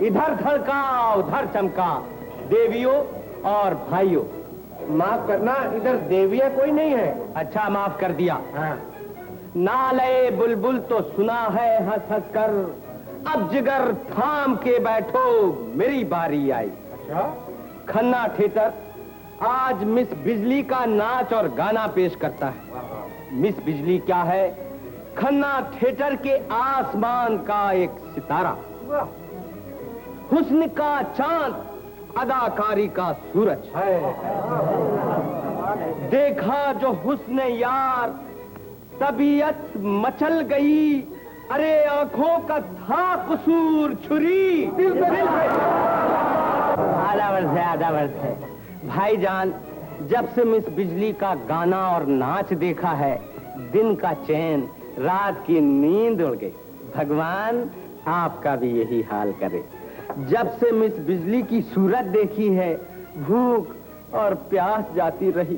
इधर धड़का उधर चमका, देवियों और भाइयों। माफ करना, इधर देविया कोई नहीं है। अच्छा, माफ कर दिया। हाँ। नाले बुलबुल तो सुना है हंस हंस कर, अब जिगर थाम के बैठो मेरी बारी आई। अच्छा। खन्ना थिएटर आज मिस बिजली का नाच और गाना पेश करता है। मिस बिजली क्या है? खन्ना थिएटर के आसमान का एक सितारा, हुस्न का चांद, अदाकारी का सूरज। देखा जो हुस्न यार, तबीयत मचल गई, अरे आंखों का था कसूर छुरी। आधा वर्ष है भाईजान, जब से मिस बिजली का गाना और नाच देखा है, दिन का चैन, रात की नींद उड़ गई। भगवान आपका भी यही हाल करे। जब से मिस बिजली की सूरत देखी है, भूख और प्यास जाती रही।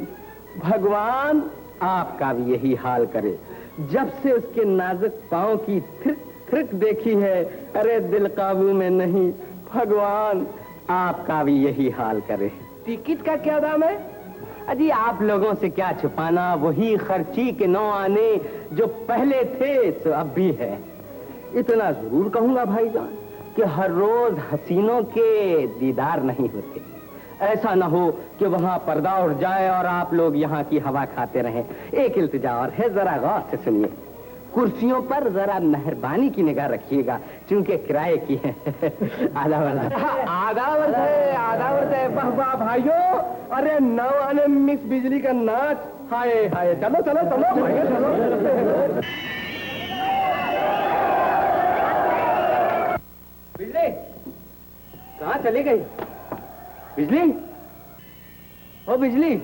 भगवान आपका भी यही हाल करे। जब से उसके नाजुक पांव की थिरक थिरक देखी है, अरे दिल काबू में नहीं। भगवान आपका भी यही हाल करे। टिकट का क्या दाम है? अजी आप लोगों से क्या छुपाना, वही खर्ची के 9 आने जो पहले थे सो अब भी है। इतना जरूर कहूंगा भाईजान कि हर रोज हसीनों के दीदार नहीं होते। ऐसा ना हो कि वहां पर्दा उठ जाए और आप लोग यहाँ की हवा खाते रहें। एक इल्तिजा और है, जरा गौर से सुनिए। कुर्सियों पर जरा मेहरबानी की निगाह रखिएगा, क्योंकि किराए की है। आधा वर्ष है। वाह वाह भाइयों, अरे 9 आने मिस बिजली का नाच। हाय हाय, चलो चलो चलो भैया चलो। बिजली कहाँ चली गई? बिजली, ओ बिजली।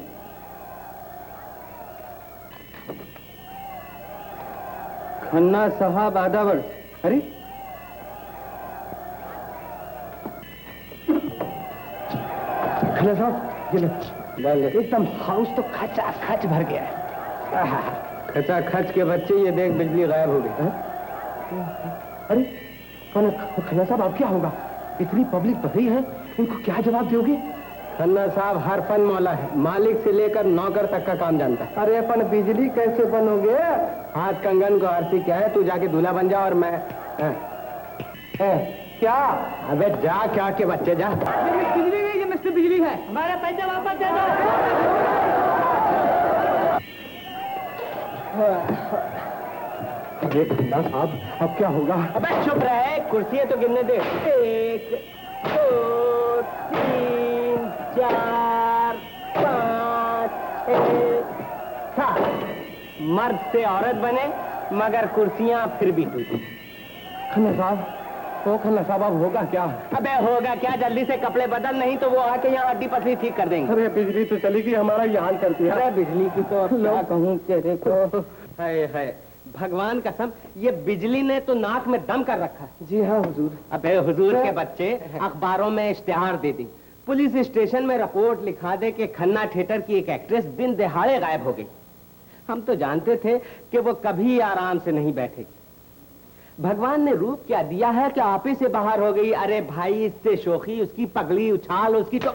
खन्ना साहब आधा वर्ष। अरे खन्ना साहब, ये एकदम हाउस तो खचा खच भर गया है। खचा खच के बच्चे, ये देख बिजली गायब हो गई। अरे खन्ना साहब, अब क्या होगा? इतनी पब्लिक भरी है, इनको क्या जवाब दोगे? खन्ना साहब हर फन मौला है, मालिक से लेकर नौकर तक का काम जानता है। अरे अपन बिजली कैसे बनोगे? हाथ कंगन को आरती क्या है, तू जाके दूल्हा बन जा और मैं क्या? अबे जा, क्या के बच्चे जा। ये मिस बिजली नहीं, ये मिस्टर बिजली है। हमारे पैसे वापस दे दो। अरे खन्ना साहब, अब क्या होगा? अबे चुप रहे, कुर्सियां तो गिनने दे। 1 2 3 4 5 6 7। मर्द से औरत बने, मगर कुर्सियां फिर भी टूटी। खन्ना साहब, तो खन्ना साहब अब होगा क्या? अबे होगा क्या, जल्दी से कपड़े बदल, नहीं तो वो आके यहाँ हड्डी पसली ठीक कर देंगे। अरे बिजली तो चली गई, हमारा ये हाल करती है। अरे बिजली की तो अब क्या कहूँ तेरे को। है भगवान कसम, ये बिजली ने तो नाक में दम कर रखा है। जी हाँ हुजूर। अबे हुजूर के बच्चे, अखबारों में इश्तिहार दे दी, पुलिस स्टेशन में रिपोर्ट लिखा दे कि खन्ना थिएटर की एक एक्ट्रेस दिन दिहाड़े गायब हो गई। हम तो जानते थे कि वो कभी आराम से नहीं बैठेगी। भगवान ने रूप क्या दिया है कि आप ही से बाहर हो गई। अरे भाई, इससे शोखी, उसकी पगली उछाल, उसकी तो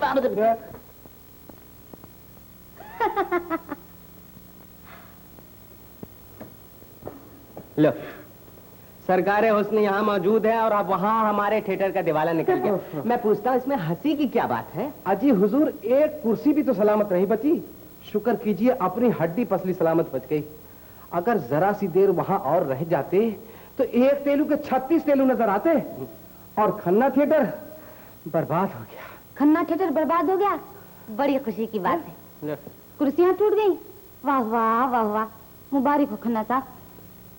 लो, सरकारे हुस्न यहाँ मौजूद है और अब वहाँ हमारे थिएटर का दिवाला निकल गया। मैं पूछता हूँ, इसमें हंसी की क्या बात है? अजी हुजूर, एक कुर्सी भी तो सलामत नहीं बची। शुक्र कीजिए अपनी हड्डी पसली सलामत बच गई। अगर जरा सी देर वहां और रह जाते तो एक तेलू के 36 तेलू नजर आते और खन्ना थिएटर बर्बाद हो गया। खन्ना थिएटर बर्बाद हो गया? बड़ी खुशी की बात है। कुर्सियां टूट गई? वाह वाह वाह वाह, मुबारक हो खन्ना साहब।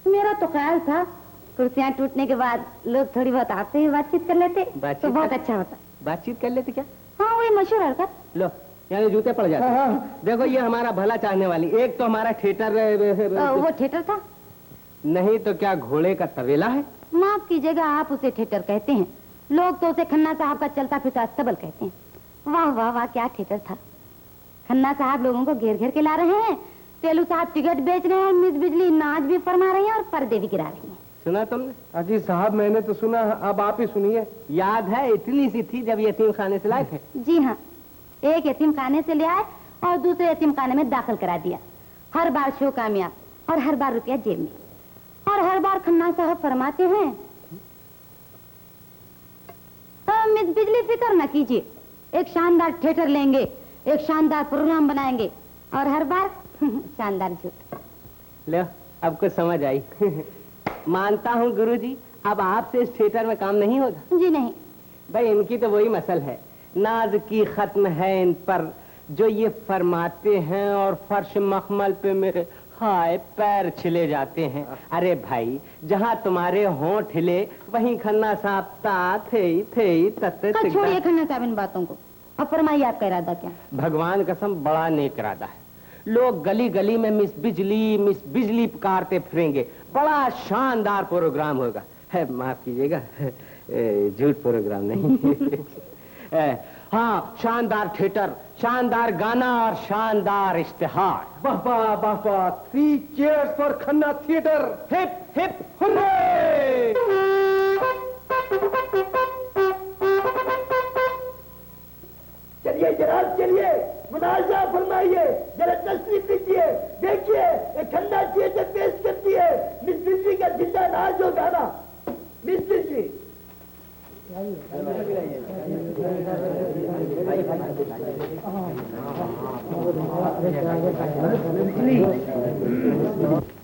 मेरा तो ख्याल था कुर्सियां टूटने के बाद लोग थोड़ी बहुत आपसे ही बातचीत कर लेते तो बहुत अच्छा होता। बातचीत कर लेते क्या? हाँ, वही मशहूर हरकत। लो, यानी जूते पड़ जाते। हाँ। देखो, ये हमारा भला चाहने वाली, एक तो हमारा थिएटर वो थिएटर था नहीं तो क्या घोड़े का तबेला है? माफ कीजिएगा, आप उसे थिएटर कहते हैं, लोग तो उसे खन्ना साहब का चलता फिरता अस्तबल कहते हैं। वाह वाह वाह, क्या थिएटर था। खन्ना साहब लोगों को घेर घेर के ला रहे हैं, तेलू साहब टिकट बेच रहे हैं, मिस बिजली नाच भी फरमा रही है और पर्दे भी गिरा रही है। सुना तुमने? अजी साहब मैंने तो सुना, अब आप ही सुनिए। याद है इतनी सी थी जब यतीम खाने से लाए थे। जी हाँ, एक यतीम खाने से ले आए और दूसरे यतीम खाने में दाखिल करा दिया। हर बार शो कामयाब और हर बार रुपया जेब में, और हर बार खन्ना साहब फरमाते हैं मिस बिजली फिक्र न कीजिए, एक शानदार थिएटर लेंगे, एक शानदार प्रोग्राम बनाएंगे, और हर बार शानदार झूठ। लो अब कुछ समझ आई। मानता हूँ गुरुजी, अब आपसे इस थिएटर में काम नहीं होगा। जी नहीं। भाई इनकी तो वही मसल है, नाज की खत्म है इन पर, जो ये फरमाते हैं और फर्श मखमल पे मेरे हाय पैर छिले जाते हैं। अरे भाई जहाँ तुम्हारे होंठ हिले वहीं खन्ना साहब ता थे छोड़िए खन्ना साहब इन बातों को, अब फरमाइए आपका इरादा क्या? भगवान कसम बड़ा नेक इरादा है। लोग गली गली में मिस बिजली पुकारते फिरेंगे, बड़ा शानदार प्रोग्राम होगा। है माफ कीजिएगा, झूठ प्रोग्राम नहीं। हाँ, शानदार थिएटर, शानदार गाना और शानदार इश्तिहार। वाह वाह वाह वाह, 3 cheers for Khanna theatre. Hip hip hurray! चलिए जनाब चलिए, मुनाजा फरमाइए, जरा तशरीफ लीजिए, देखिए एक खन्ना थिएटर पेश करती है मिस बिजली का जिंदा नाच हो गाना। मिस बिजली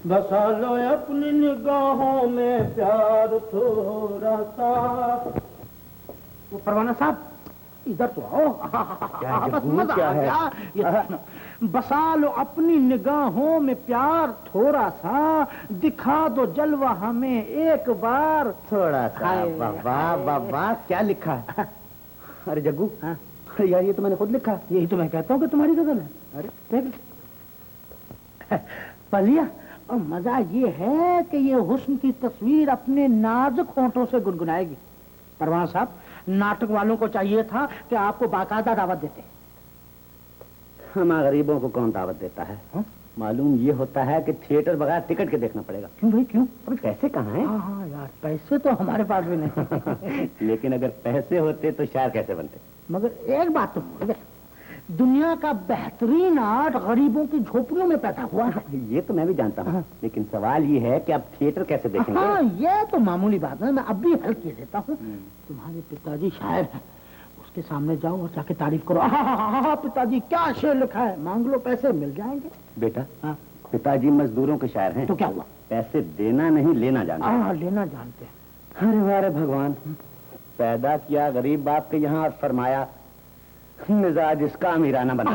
बसा लो अपनी निगाहों में प्यार थोड़ा सा। वो परवाना साहब इधर तो आओ। क्या है? बसा लो अपनी निगाहों में प्यार थोड़ा सा, दिखा दो जलवा हमें एक बार थोड़ा सा। वाह वाह वाह वाह, क्या लिखा है? अरे जग्गू, अरे यार ये तो मैंने खुद लिखा। यही तो मैं कहता हूँ कि तुम्हारी गजल है। अरे देख पलिया, और मजा ये है कि ये हुस्न की तस्वीर अपने नाजुक होंठों से गुनगुनाएगी। परवाना साहब, नाटक वालों को चाहिए था कि आपको बाकायदा दावत देते। हम गरीबों को कौन दावत देता है? मालूम ये होता है कि थिएटर बगैर टिकट के देखना पड़ेगा। क्यों भाई क्यों? पर पैसे कहाँ हैं? हाँ यार, पैसे तो हमारे पास भी नहीं। लेकिन अगर पैसे होते तो शायर कैसे बनते? मगर एक बात तो भूल गए, दुनिया का बेहतरीन आर्ट गरीबों की झोपड़ियों में पैदा हुआ है। ये तो मैं भी जानता हूँ, लेकिन सवाल ये है कि आप थिएटर कैसे देखेंगे? हाँ, ये तो मामूली बात है, मैं अब भी हल किए देता हूँ। तुम्हारे पिताजी शायर हैं, उसके सामने जाओ और जाके तारीफ करो। हाँ पिताजी क्या शेर लिखा है, मांग लो पैसे मिल जाएंगे। बेटा, हाँ, पिताजी मजदूरों के शायर हैं। तो क्या हुआ? पैसे देना नहीं लेना जानते हैं। हाँ, लेना जानते हैं। अरे वाह रे भगवान, पैदा किया गरीब बाप के यहाँ और फरमाया मिजाज इसका अमीराना बना।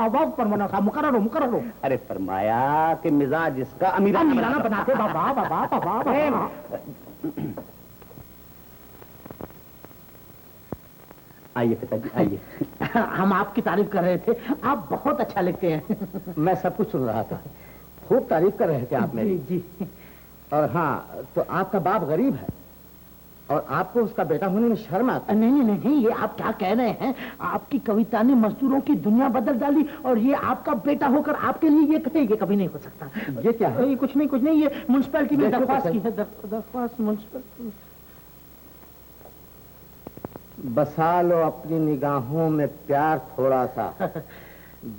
वाह परवाना साहब, मुकर्रर हो। अरे फरमाया कि मिजाज इसका अमीराना बनाते। वाह वाह वाह वाह वाह। आइए पिताजी आइए। हम आपकी तारीफ कर रहे थे, आप बहुत अच्छा लिखते हैं। मैं सब कुछ सुन रहा था, खूब तारीफ कर रहे थे आप मेरी। जी। और हाँ, तो आपका बाप गरीब है और आपको उसका बेटा होने में शर्म आता? नहीं, ये आप क्या कह रहे हैं? आपकी कविता ने मजदूरों की दुनिया बदल डाली, और ये आपका बेटा होकर आपके लिए ये कहे, ये कभी नहीं हो सकता। ये क्या है? ये कुछ नहीं, ये म्युनिसिपैलिटी में दरख्वास्त की है। दरख्वास्त म्युनिसिपैलिटी। बसा लो अपनी निगाहों में प्यार थोड़ा सा,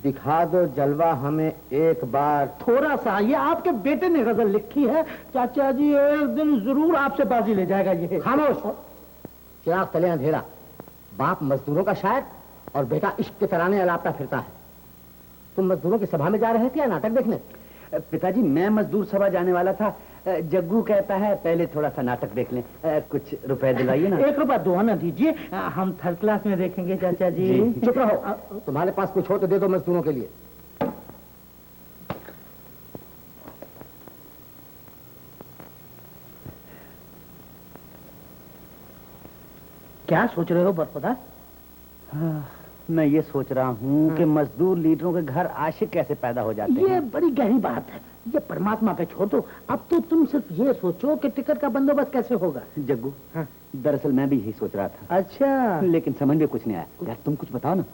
दिखा दो जलवा हमें एक बार थोड़ा सा। ये आपके बेटे ने गजल लिखी है। चाचा जी एक दिन जरूर आपसे बाजी ले जाएगा। ये खामोश, चिराग तले अंधेरा। बाप मजदूरों का शायर और बेटा इश्क के तराने अलापता फिरता है। तुम मजदूरों की सभा में जा रहे थे या नाटक देखने? पिताजी मैं मजदूर सभा जाने वाला था, जग्गू कहता है पहले थोड़ा सा नाटक देख लें, कुछ रुपए दिलाइए ना। 1 रुपया 2 आना दीजिए, हम 3rd क्लास में देखेंगे चाचा जी। चुप रहो, तुम्हारे पास कुछ हो तो दे दो मजदूरों के लिए। क्या सोच रहे हो बरखुदा? मैं ये सोच रहा हूँ कि मजदूर लीडरों के घर आशिक कैसे पैदा हो जाते हैं। ये बड़ी गहरी बात है, ये परमात्मा पे छोड़ दो। अब तो तुम सिर्फ ये सोचो कि टिकट का बंदोबस्त कैसे होगा। जग्गू, हाँ। दरअसल मैं भी यही सोच रहा था। अच्छा, लेकिन समझ में कुछ नहीं आया। यार तुम कुछ बताओ ना।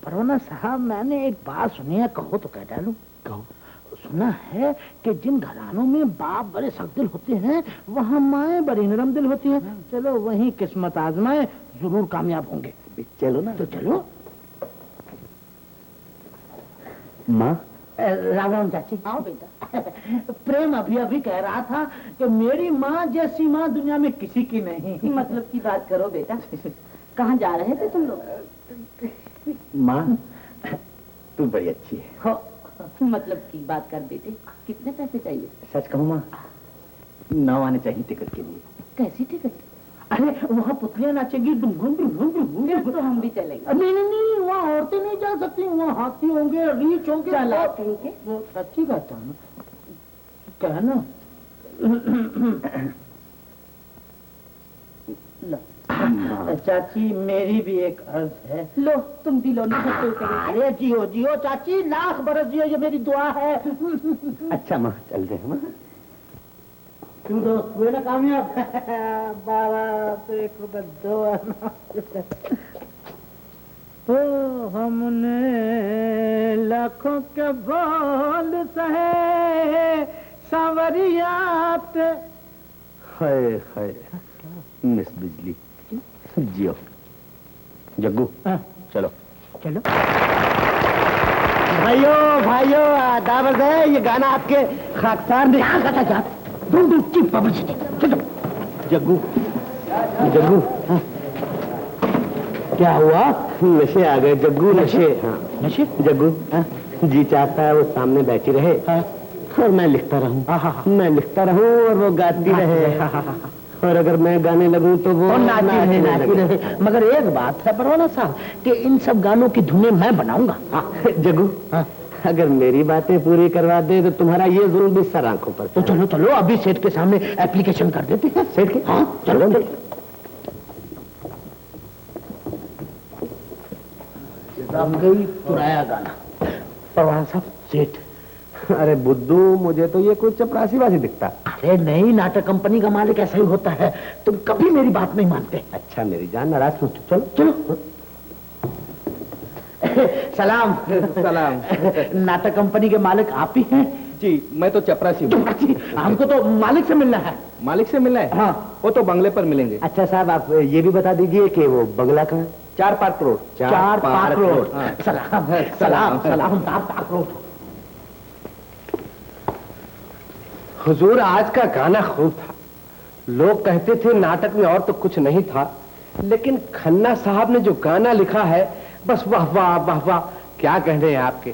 परवाना साहब, मैंने एक बात सुनी है, कहो तो कह डालूं। कहो। सुना है कि जिन घरानों में बाप बड़े सख्तदिल होते हैं वहाँ माएं बड़ी नरम दिल होती हैं। चलो वहीं किस्मत आजमाए, जरूर कामयाब होंगे। चलो ना। तो चलो। माँ। राम राम चाची। आओ बेटा। प्रेम अभी अभी कह रहा था कि मेरी माँ जैसी माँ दुनिया में किसी की नहीं। मतलब की बात करो बेटा। कहाँ जा रहे थे तुम लोग? माँ तू बड़ी अच्छी है। हो, मतलब की बात कर बेटे। कितने पैसे चाहिए? सच कहूँ माँ, 9 आने चाहिए टिकट के लिए। कैसी टिकट? अरे वहाँ पुतलियां नाचेगी, डुंगुन डुंगुन डुंगुन। फिर तो हम भी चलेंगे। नहीं नहीं नहीं, वहाँ औरतें नहीं जा सकती, वहाँ हाथी होंगे, रीछ होंगे। चला कहीं के? वो सच्ची कहता हूँ कहना। चाची मेरी भी एक अर्ज है। लो तुम भी लो, नहीं तो करेंगे। अरे जियो जियो चाची, लाख बरस जियो, ये मेरी दुआ है। अच्छा माँ चलते हैं माँ। क्यों दोस्त हुए ना कामयाब? 12 तो 1 रुपए 2 आना। तो हमने लाखों के बोल सहे सांवरियात। हाय हाय मिस बिजली, जियो। जग्गू चलो। चलो भाइयों दावत है। ये गाना आपके खाकसार ने चलो। जग्गू जग्गू क्या हुआ? नशे आ गए जग्गू, नशे। हाँ नशे? जग्गू जी चाहता है वो सामने बैठी रहे और मैं लिखता रहूं। मैं लिखता रहूं और वो गाती रहे। और अगर मैं गाने लगूं तो वो नाचती रहे। मगर एक बात है परवाना साहब कि इन सब गानों की धुनें मैं बनाऊंगा। जग्गू अगर मेरी बातें पूरी करवा दे तो तुम्हारा ये जुल्म भी सर आंखों पर। तो चलो चलो अभी सेठ के सामने एप्लीकेशन कर देते हैं। सेठ के? हाँ चलो। गई पुराया गाना। परवाना साहब सेठ। अरे बुद्धू, मुझे तो ये कुछ चपरासीबाजी दिखता। अरे नहीं, नाटक कंपनी का मालिक ऐसा ही होता है, तुम कभी मेरी बात नहीं मानते। अच्छा मेरी जान, नाराज मत। चलो चलो। सलाम। सलाम। नाटक कंपनी के मालिक आप ही हैं? जी मैं तो चपरासी हूँ। हमको तो मालिक से मिलना है। मालिक से मिलना है? हाँ। वो तो बंगले पर मिलेंगे। अच्छा साहब आप ये भी बता दीजिए कि वो बंगला कहाँ? 4-5 करोड़। 4-5 करोड़। हाँ। सलाम सलाम सलाम। 4-5 करोड़। हुजूर आज का गाना खूब था। लोग कहते थे नाटक में और तो कुछ नहीं था, लेकिन खन्ना साहब ने जो गाना लिखा है बस वाह वाह वाह वाह, क्या कहने हैं आपके।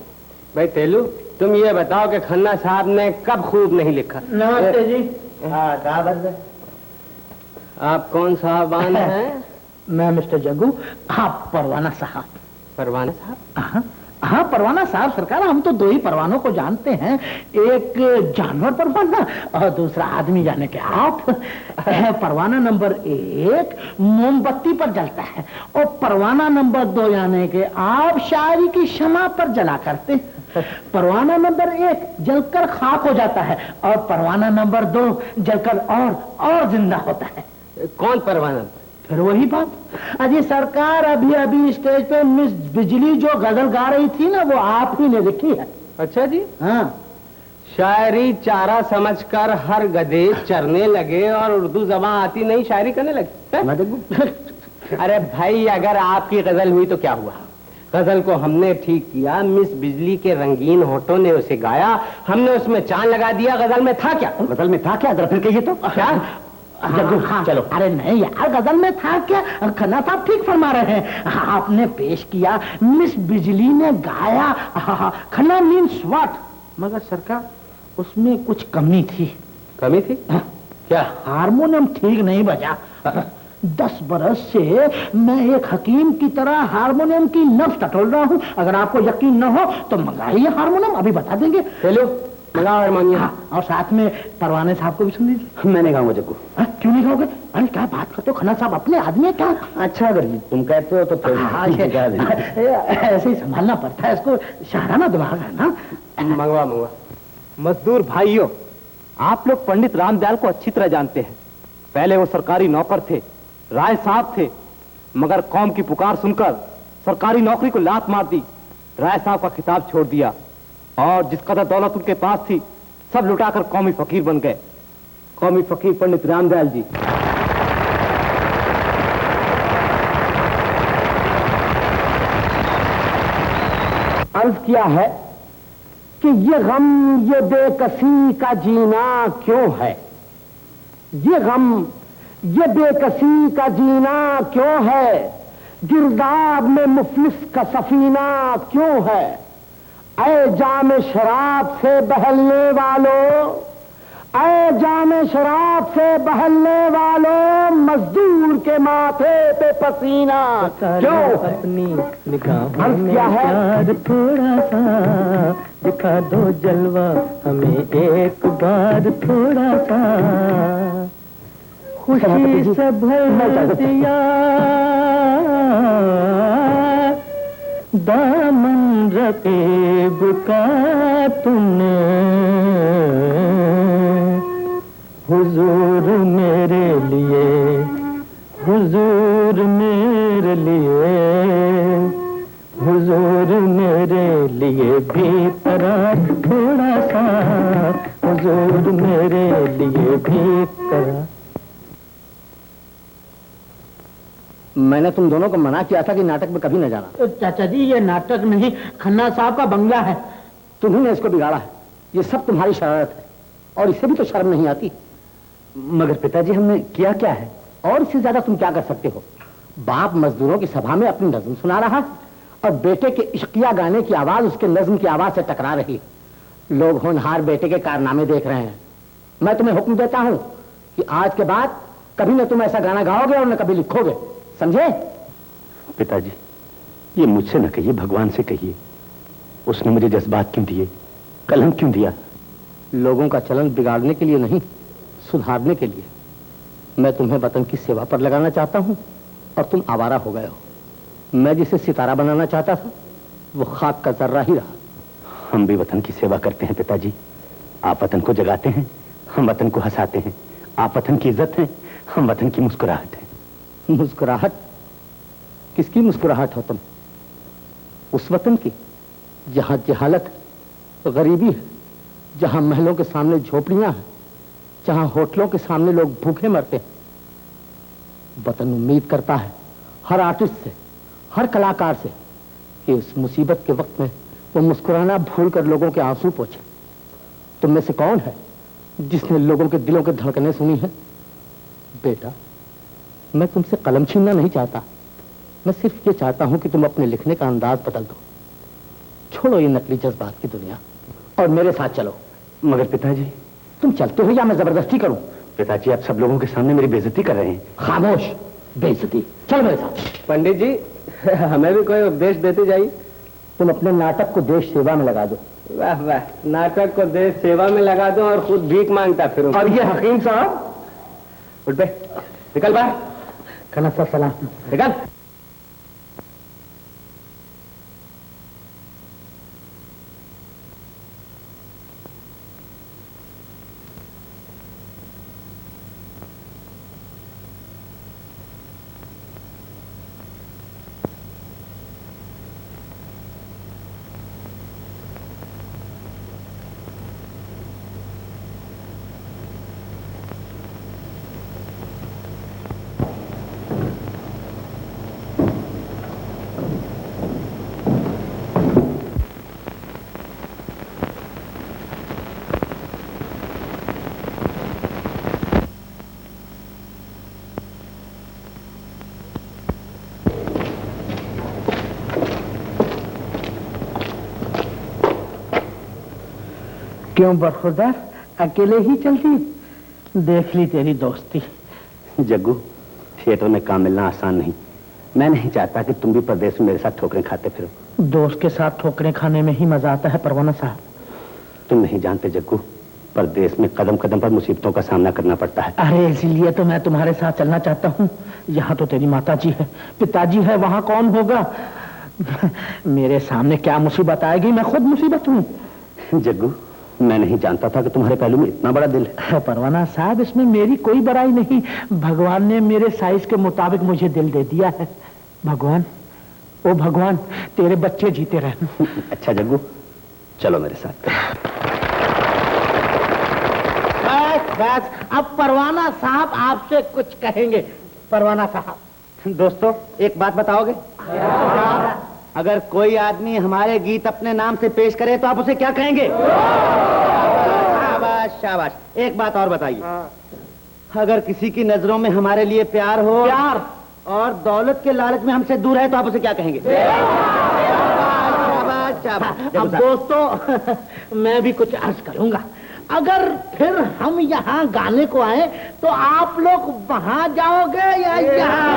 भाई तेलू तुम ये बताओ कि खन्ना साहब ने कब खूब नहीं लिखा? नमस्ते जी। आप कौन साहबान हैं? मैं मिस्टर जग्गू, आप परवाना साहब। परवाना साहब? हाँ परवाना साहब सरकार, हम तो 2 ही परवानों को जानते हैं, एक जानवर परवाना और दूसरा आदमी जाने के आप। परवाना नंबर 1 मोमबत्ती पर जलता है और परवाना नंबर 2 यानी कि आप शायरी की शमा पर जला करते हैं। परवाना नंबर 1 जलकर खाक हो जाता है और परवाना नंबर 2 जलकर और जिंदा होता है। कौन परवाना? फिर वही बात। अजी सरकार, अभी अभी स्टेज पे मिस बिजली जो गजल गा रही थी ना, वो आप ही ने लिखी है। अच्छा जी। हाँ। शायरी चारा समझकर हर गधे चरने लगे और उर्दू जबान आती नहीं शायरी करने लगे। अरे भाई अगर आपकी गजल हुई तो क्या हुआ? गजल को हमने ठीक किया, मिस बिजली के रंगीन होठों ने उसे गाया, हमने उसमें चांद लगा दिया। गजल में था क्या? गजल में था क्या? अगर फिर कहिए तो क्या? हाँ, चलो। अरे नहीं यार, गजल में था क्या? खन्ना साहब ठीक फरमा रहे हैं। आपने पेश किया, मिस बिजली ने गाया, खन्ना मीन्स व्हाट? मगर सरकार उसमें कुछ कमी थी। कमी थी? क्या? हारमोनियम ठीक नहीं बजा। 10 बरस से मैं एक हकीम की तरह हारमोनियम की नब्ज टटोल रहा हूँ। अगर आपको यकीन न हो तो मंगाइए हारमोनियम, अभी बता देंगे। चलो मंगाओ हारमोनियम। और साथ में परवाने साहब को भी सुन लीजिए। मैं नहीं गाऊंगा जग्गू। क्यों नहीं गाओगे? अरे क्या बात करते हो, खन्ना साहब अपने आदमी है क्या? अच्छा अगर तुम कहते हो तो फिर ऐसे ही संभालना पड़ता है इसको, शाराना दिमाग है ना। मंगवा। मजदूर भाइयों, आप लोग पंडित रामदयाल को अच्छी तरह जानते हैं। पहले वो सरकारी नौकर थे, राय साहब थे, मगर कौम की पुकार सुनकर सरकारी नौकरी को लात मार दी, राय साहब का खिताब छोड़ दिया और जिस कदर दौलत उनके पास थी सब लुटाकर कौमी फकीर बन गए। कौमी फकीर पंडित रामदयाल जी। अर्ज किया है कि ये गम, ये बेकसी का जीना क्यों है, ये गम, ये बेकसी का जीना क्यों है, गिरदाब में मुफलिस का सफीना क्यों है। ऐ जाम शराब से बहलने वालों, ऐ जाम शराब से बहलने वालों, मजदूर के माथे पे पसीना क्यों है। अपनी निगाहों अर्ज में किया है प्यार थोड़ा सा दिखा दो जलवा हमें एक बार थोड़ा सा, खुशी से भर दिया दामन रकीब का तुमने, हुजूर मेरे लिए, हुजूर मेरे लिए, हुजूर मेरे लिए भी करार थोड़ा सा, हुजूर मेरे लिए भी करार। मैंने तुम दोनों को मना किया था कि नाटक में कभी न जाना। चाचा जी ये नाटक नहीं, खन्ना साहब का बंगला है। तुम्ही ने इसको बिगाड़ा है, ये सब तुम्हारी शरारत है और इसे भी तो शर्म नहीं आती। मगर पिताजी हमने किया क्या है? और इससे ज्यादा तुम क्या कर सकते हो। बाप मजदूरों की सभा में अपनी नज्म सुना रहा और बेटे के इश्किया गाने की आवाज उसके नज्म की आवाज से टकरा रही। लोग होनहार बेटे के कारनामे देख रहे हैं। मैं तुम्हें हुक्म देता हूं कि आज के बाद कभी न तुम ऐसा गाना गाओगे और न कभी लिखोगे, समझे? पिताजी ये मुझसे न कहिए, भगवान से कहिए। उसने मुझे जज्बात क्यों दिए, कलम क्यों दिया? लोगों का चलन बिगाड़ने के लिए नहीं, सुधारने के लिए। मैं तुम्हें वतन की सेवा पर लगाना चाहता हूं और तुम आवारा हो गए हो। मैं जिसे सितारा बनाना चाहता था वो खाक का जर्रा ही रहा। हम भी वतन की सेवा करते हैं पिताजी। आप वतन को जगाते हैं, हम वतन को हंसाते हैं। आप वतन की इज्जत हैं, हम वतन की मुस्कुराहट हैं। मुस्कुराहट? किसकी मुस्कुराहट हो तुम? उस वतन की जहां जहालत, गरीबी है, जहां महलों के सामने झोपड़ियां हैं, जहां होटलों के सामने लोग भूखे मरते हैं। वतन उम्मीद करता है हर आर्टिस्ट से, हर कलाकार से कि इस मुसीबत के वक्त में वो मुस्कुराना भूलकर लोगों के आंसू पोंछे। तुम में से कौन है जिसने लोगों के दिलों की धड़कनें सुनी है? बेटा, मैं तुमसे कलम छीनना नहीं चाहता, मैं सिर्फ ये चाहता हूं कि तुम अपने लिखने का अंदाज बदल दो। छोड़ो ये नकली जज्बात की दुनिया और मेरे साथ चलो। मगर पिताजी तुम चलते हो या मैं जबरदस्ती करूं? पिताजी आप सब लोगों के सामने मेरी बेइज्जती कर रहे हैं। खामोश, बेइज्जती। चलो मेरे साथ। पंडित जी हमें भी कोई उपदेश देते जाइए। तुम अपने नाटक को देश सेवा में लगा दो। वाह वाह, नाटक को देश सेवा में लगा दो और खुद भीख मांगता फिरूं। और ये हकीम साहब, उठ बे, निकल बाहर। खाना सा सलाम। निकल। क्यों बरखुरदार, अकेले ही चलती? देख ली तेरी दोस्ती। जग्गू, थिएटर में काम मिलना आसान नहीं। मैं नहीं चाहता कि तुम भी परदेश में मेरे साथ ठोकरें खाते फिरो। दोस्त के साथ ठोकरें खाने में ही मजा आता है परवाना साहब। तुम नहीं जानते जग्गू, परदेश में कदम कदम पर मुसीबतों का सामना करना पड़ता है। अरे इसीलिए तो मैं तुम्हारे साथ चलना चाहता हूँ। यहाँ तो तेरी माताजी है, पिताजी है, वहाँ कौन होगा? मेरे सामने क्या मुसीबत आएगी, मैं खुद मुसीबत हूँ। जग्गू, मैं नहीं जानता था कि तुम्हारे पहलू में इतना बड़ा दिल है। परवाना साहब, इसमें मेरी कोई बड़ाई नहीं। भगवान ने मेरे साइज के मुताबिक मुझे दिल दे दिया है। भगवान, ओ भगवान, तेरे बच्चे जीते रहे। अच्छा जग्गू, चलो मेरे साथ। बस अब परवाना साहब आपसे कुछ कहेंगे। परवाना साहब। दोस्तों एक बात बताओगे? अगर कोई आदमी हमारे गीत अपने नाम से पेश करे तो आप उसे क्या कहेंगे? शाबाश शाबाश। एक बात और बताइए, अगर किसी की नजरों में हमारे लिए प्यार हो, प्यार और दौलत के लालच में हमसे दूर है तो आप उसे क्या कहेंगे? शाबाश शाबाश। अब दोस्तों मैं भी कुछ अर्ज करूंगा। अगर फिर हम यहाँ गाने को आए तो आप लोग वहां जाओगे या यहाँ?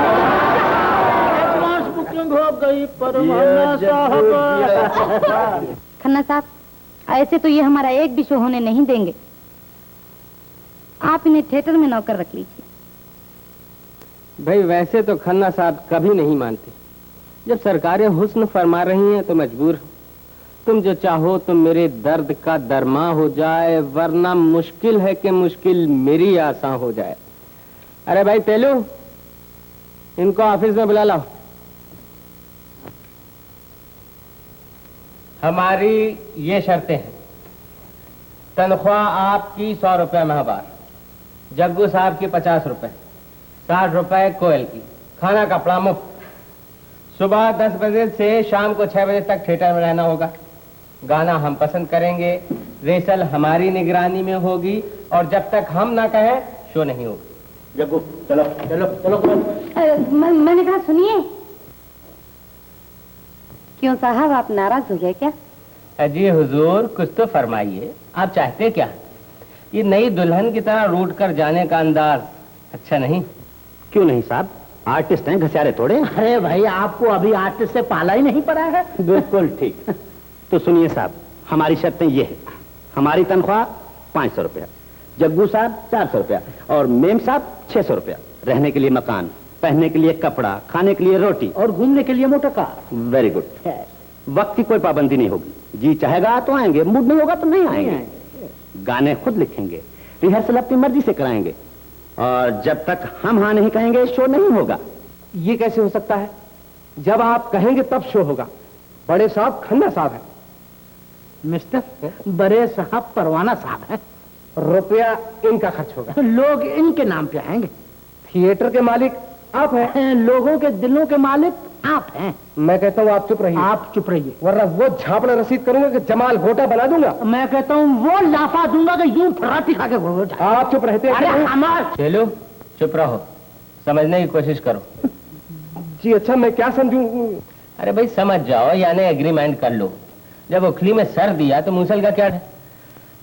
एडवांस बुकिंग हो गई परवाना साहब। खन्ना साहब, ऐसे तो ये हमारा एक भी शो होने नहीं देंगे। आप इन्हें थिएटर में नौकर रख लीजिए। भाई वैसे तो खन्ना साहब कभी नहीं मानते। जब सरकारें हुस्न फरमा रही हैं तो मजबूर हूं। तुम जो चाहो तो मेरे दर्द का दरमा हो जाए, वरना मुश्किल है कि मुश्किल मेरी आसान हो जाए। अरे भाई तेलू, इनको ऑफिस में बुला लाओ। हमारी ये शर्तें हैं। तनख्वाह आपकी 100 रुपए माहवार, जग्गू साहब की 50 रुपए, 60 रुपए कोयल की, खाना कपड़ा मुफ्त। सुबह 10 बजे से शाम को 6 बजे तक थिएटर में रहना होगा। गाना हम पसंद करेंगे, रेसल हमारी निगरानी में होगी, और जब तक हम ना कहें शो नहीं होगी। जग्गू चलो चलो चलो। मैंने कहा सुनिए। क्यों साहब, आप नाराज हो गए क्या? अजी हुजूर, कुछ तो फरमाइए, आप चाहते क्या? ये नई दुल्हन की तरह रूट कर जाने का अंदाज अच्छा नहीं। क्यों नहीं साहब, आर्टिस्ट हैं, घसियारे थोड़े। अरे भाई, आपको अभी आर्टिस्ट से पाला ही नहीं पड़ा है। बिल्कुल ठीक। तो सुनिए साहब, हमारी शर्तें ये है। हमारी तनख्वाह 500 रुपया, जग्गू साहब 400 रुपया और मेम साहब 600 रुपया। रहने के लिए मकान, पहनने के लिए कपड़ा, खाने के लिए रोटी और घूमने के लिए मोटर कार। Very good. वक्त की कोई पाबंदी नहीं होगी। जी चाहेगा तो आएंगे, मूड नहीं होगा तो नहीं आएंगे। गाने खुद लिखेंगे, रिहर्सल अपनी मर्जी से कराएंगे, और जब तक हम हाँ नहीं कहेंगे शो नहीं होगा। ये कैसे हो सकता है? जब आप कहेंगे तब शो होगा। बड़े साहब खन्ना साहब हैं। मिस्टर, बड़े साहब परवाना साहब हैं। रुपया इनका खर्च होगा। लोग इनके नाम पे आएंगे। थिएटर के मालिक आप हैं। लोगों के दिलों के मालिक आप हैं। मैं कहता हूँ आप चुप रहिए। आप चुप रहिए, वरना वो झापड़ा रसीद करूंगा कि जमाल घोटा बना दूंगा। मैं कहता हूँ वो लाफा दूंगा कि यूं फराती खा के घोड़ जाए। आप चुप रहते हैं। अरे हमार चलो चुप रहो, समझने की कोशिश करो। जी अच्छा, मैं क्या समझूं? अरे भाई समझ जाओ, यानी एग्रीमेंट कर लो। जब उखली में सर दिया तो मूसल का क्या है?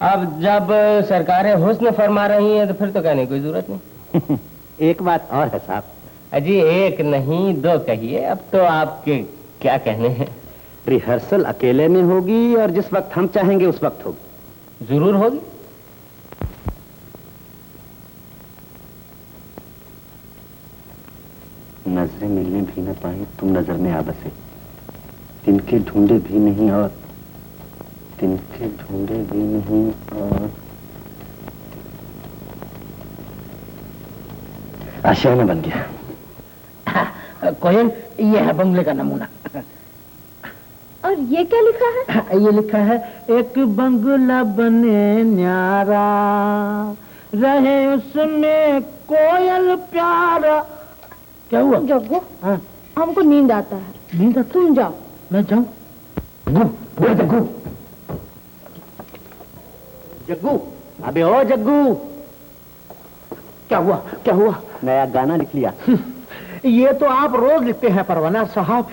अब जब सरकारें हुस्न फरमा रही हैं तो फिर तो कहने की कोई जरूरत नहीं। एक बात और है साहब। अजी एक नहीं दो कहिए, अब तो आपके क्या कहने हैं। रिहर्सल अकेले में होगी और जिस वक्त हम चाहेंगे उस वक्त होगी। जरूर होगी। नजरें मिलने भी न पाए, तुम नजर में आ बसे। तिनके ढूंढे भी नहीं और तिनके ढूंढे भी नहीं और आशियाना बन गया। कोयल, ये है बंगले का नमूना। और ये क्या लिखा है? ये लिखा है, एक बंगला बने न्यारा, रहे उसमें कोयल प्यारा। क्या हुआ? जग्गू, हाँ, हमको नींद आता है। नींद? तुम जाओ। मैं जाऊं? जग्गू, जग्गू, अबे ओ जग्गू, क्या हुआ? क्या हुआ? नया गाना लिख लिया। ये तो आप रोज लिखते हैं परवाना साहब।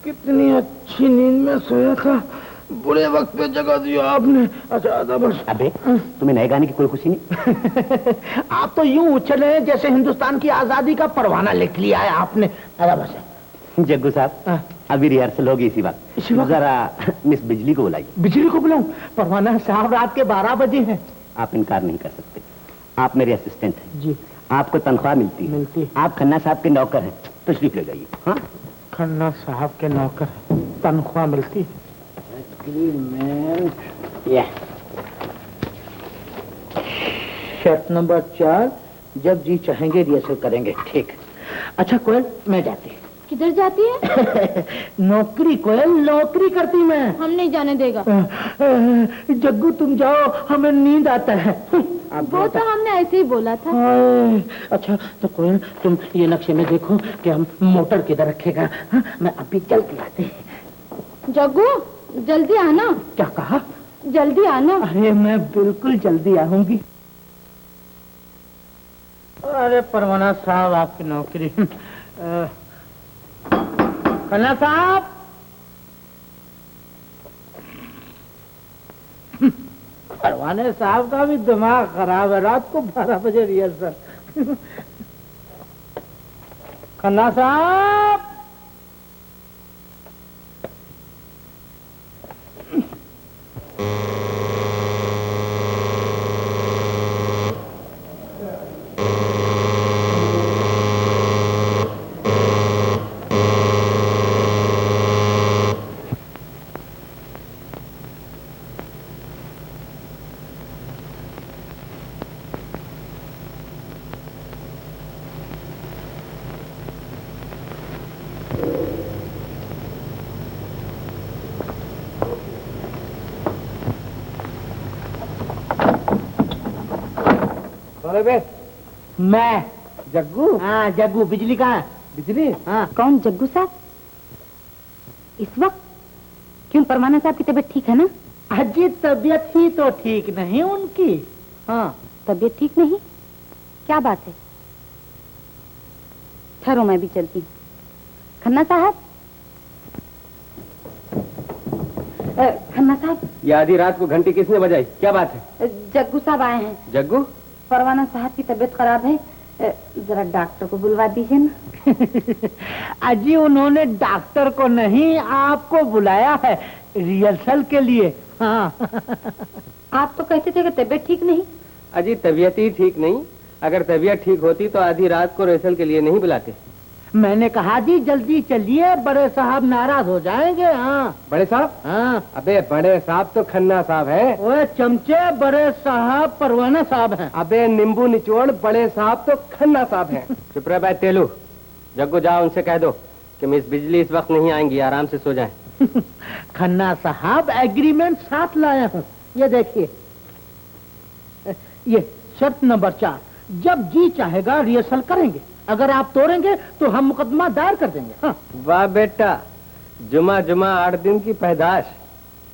कितनी अच्छी नींद में सोया था, बुरे वक्त पे जगा दिया आपने। अच्छा बस। अबे तुम्हें नए गाने की कोई खुशी नहीं? आप तो यूं उछले जैसे हिंदुस्तान की आजादी का परवाना लिख लिया है आपने। अरे बस। जग्गू साहब, अभी रिहर्सल होगी इसी वक्त। जरा मिस बिजली को बुलाइए। बिजली को बुलाऊं? परवाना साहब रात के 12 बजे हैं। आप इनकार नहीं कर सकते, आप मेरे असिस्टेंट हैं जी। आपको तनख्वाह मिलती है। आप खन्ना साहब के नौकर हैं, तशरीफ ले जाइए। हाँ, खन्ना साहब के नौकर, तनख्वाह मिलती है। शर्त नंबर 4, जब जी चाहेंगे रिहर्सल करेंगे। ठीक। अच्छा कोयल, मैं जाती। किधर जाती है? नौकरी कोयल, नौकरी करती मैं। हम नहीं जाने देगा। जग्गू तुम जाओ, हमें नींद आता है। वो तो हमने ऐसे ही बोला था। अच्छा तो कोयल तुम ये नक्शे में देखो कि हम मोटर किधर रखेगा। हाँ, मैं अभी जल्दी आते। जग्गू जल्दी आना। क्या कहा? जल्दी आना। अरे मैं बिल्कुल जल्दी आऊंगी। अरे परवाना साहब आपकी नौकरी। खन्ना साहब, परवाने साहब का भी दिमाग खराब है। रात को 12 बजे रिहर्सल। खन्ना साहब, बे मैं जग्गू। हाँ जग्गू, बिजली कहाँ है? बिजली? हाँ कौन जग्गू साहब? इस वक्त? क्यों परमाना साहब की तबीयत ठीक है ना? अजी तबीयत ही तो ठीक नहीं उनकी। हाँ तबीयत ठीक नहीं? क्या बात है? ठहरो मैं भी चलती हूँ। खन्ना साहब, खन्ना साहब। ये आधी रात को घंटी किसने बजाई? क्या बात है? जग्गू साहब आए हैं। जग्गू? परवाना साहब की तबीयत खराब है, जरा डॉक्टर को बुलवा दीजिए ना। अजी उन्होंने डॉक्टर को नहीं, आपको बुलाया है रिहर्सल के लिए। हाँ आप तो कहते थे कि तबीयत ठीक नहीं। अजी तबीयत ही ठीक नहीं। अगर तबीयत ठीक होती तो आधी रात को रिहर्सल के लिए नहीं बुलाते। मैंने कहा जी जल्दी चलिए, बड़े साहब नाराज हो जाएंगे। हाँ बड़े साहब? हाँ। अबे बड़े साहब तो खन्ना साहब है। ओए चमचे, बड़े साहब परवाना साहब हैं। अबे नींबू निचोड़, बड़े साहब तो खन्ना साहब हैं। चुप रह भाई तेलू। जग्गू जाओ उनसे कह दो कि मिस बिजली इस वक्त नहीं आएंगी, आराम से सो जाएं। खन्ना साहब एग्रीमेंट साथ लाया हूँ, ये देखिए। ये शर्त नंबर 4, जब जी चाहेगा रिहर्सल करेंगे, अगर आप तोड़ेंगे तो हम मुकदमा दायर कर देंगे। हाँ। वाह बेटा, जुमा जुमा 8 दिन की पैदाश,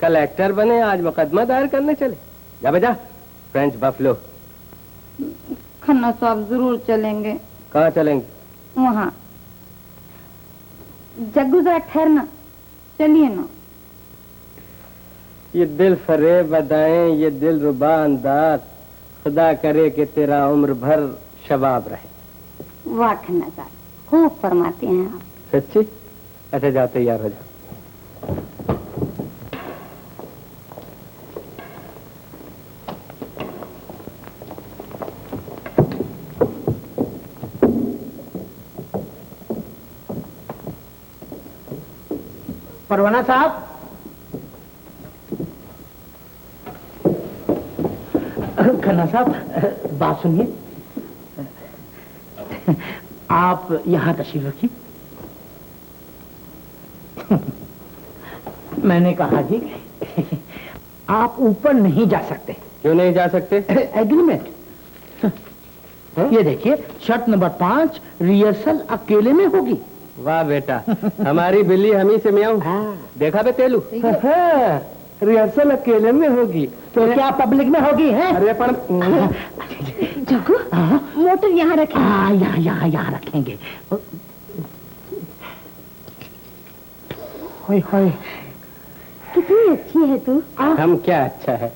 कलेक्टर बने आज मुकदमा दायर करने चले। जा बेटा, फ्रेंच बफलो। खन्ना साहब जरूर चलेंगे। कहाँ चलेंगे? वहाँ। जग्गू जरा ठहरना, चलिए ना। ये दिल फरेब अदाएं, ये दिल रुबा अंदाज, खुदा करे कि तेरा उम्र भर शबाब रहे। वाह खन्ना साहब, खूब फरमाते हैं आप। सच्ची? अच्छा जाओ तैयार हो जाओ। परवाना साहब, खन्ना साहब बात सुनिए। आप यहाँ तशरीफ रखिए। मैंने कहा जी आप ऊपर नहीं जा सकते। क्यों नहीं जा सकते? एग्रीमेंट। ये देखिए शर्त नंबर 5, रिहर्सल अकेले में होगी। वाह बेटा, हमारी बिल्ली हम ही से म्याऊं। देखा बे तेलू? रिहर्सल अकेले में होगी तो क्या पब्लिक में होगी? है अरे पर जग्गू, मोटर यहाँ रखें। हाँ यहाँ रखेंगे। होय होय, कितनी अच्छी है तू। हम क्या अच्छा है,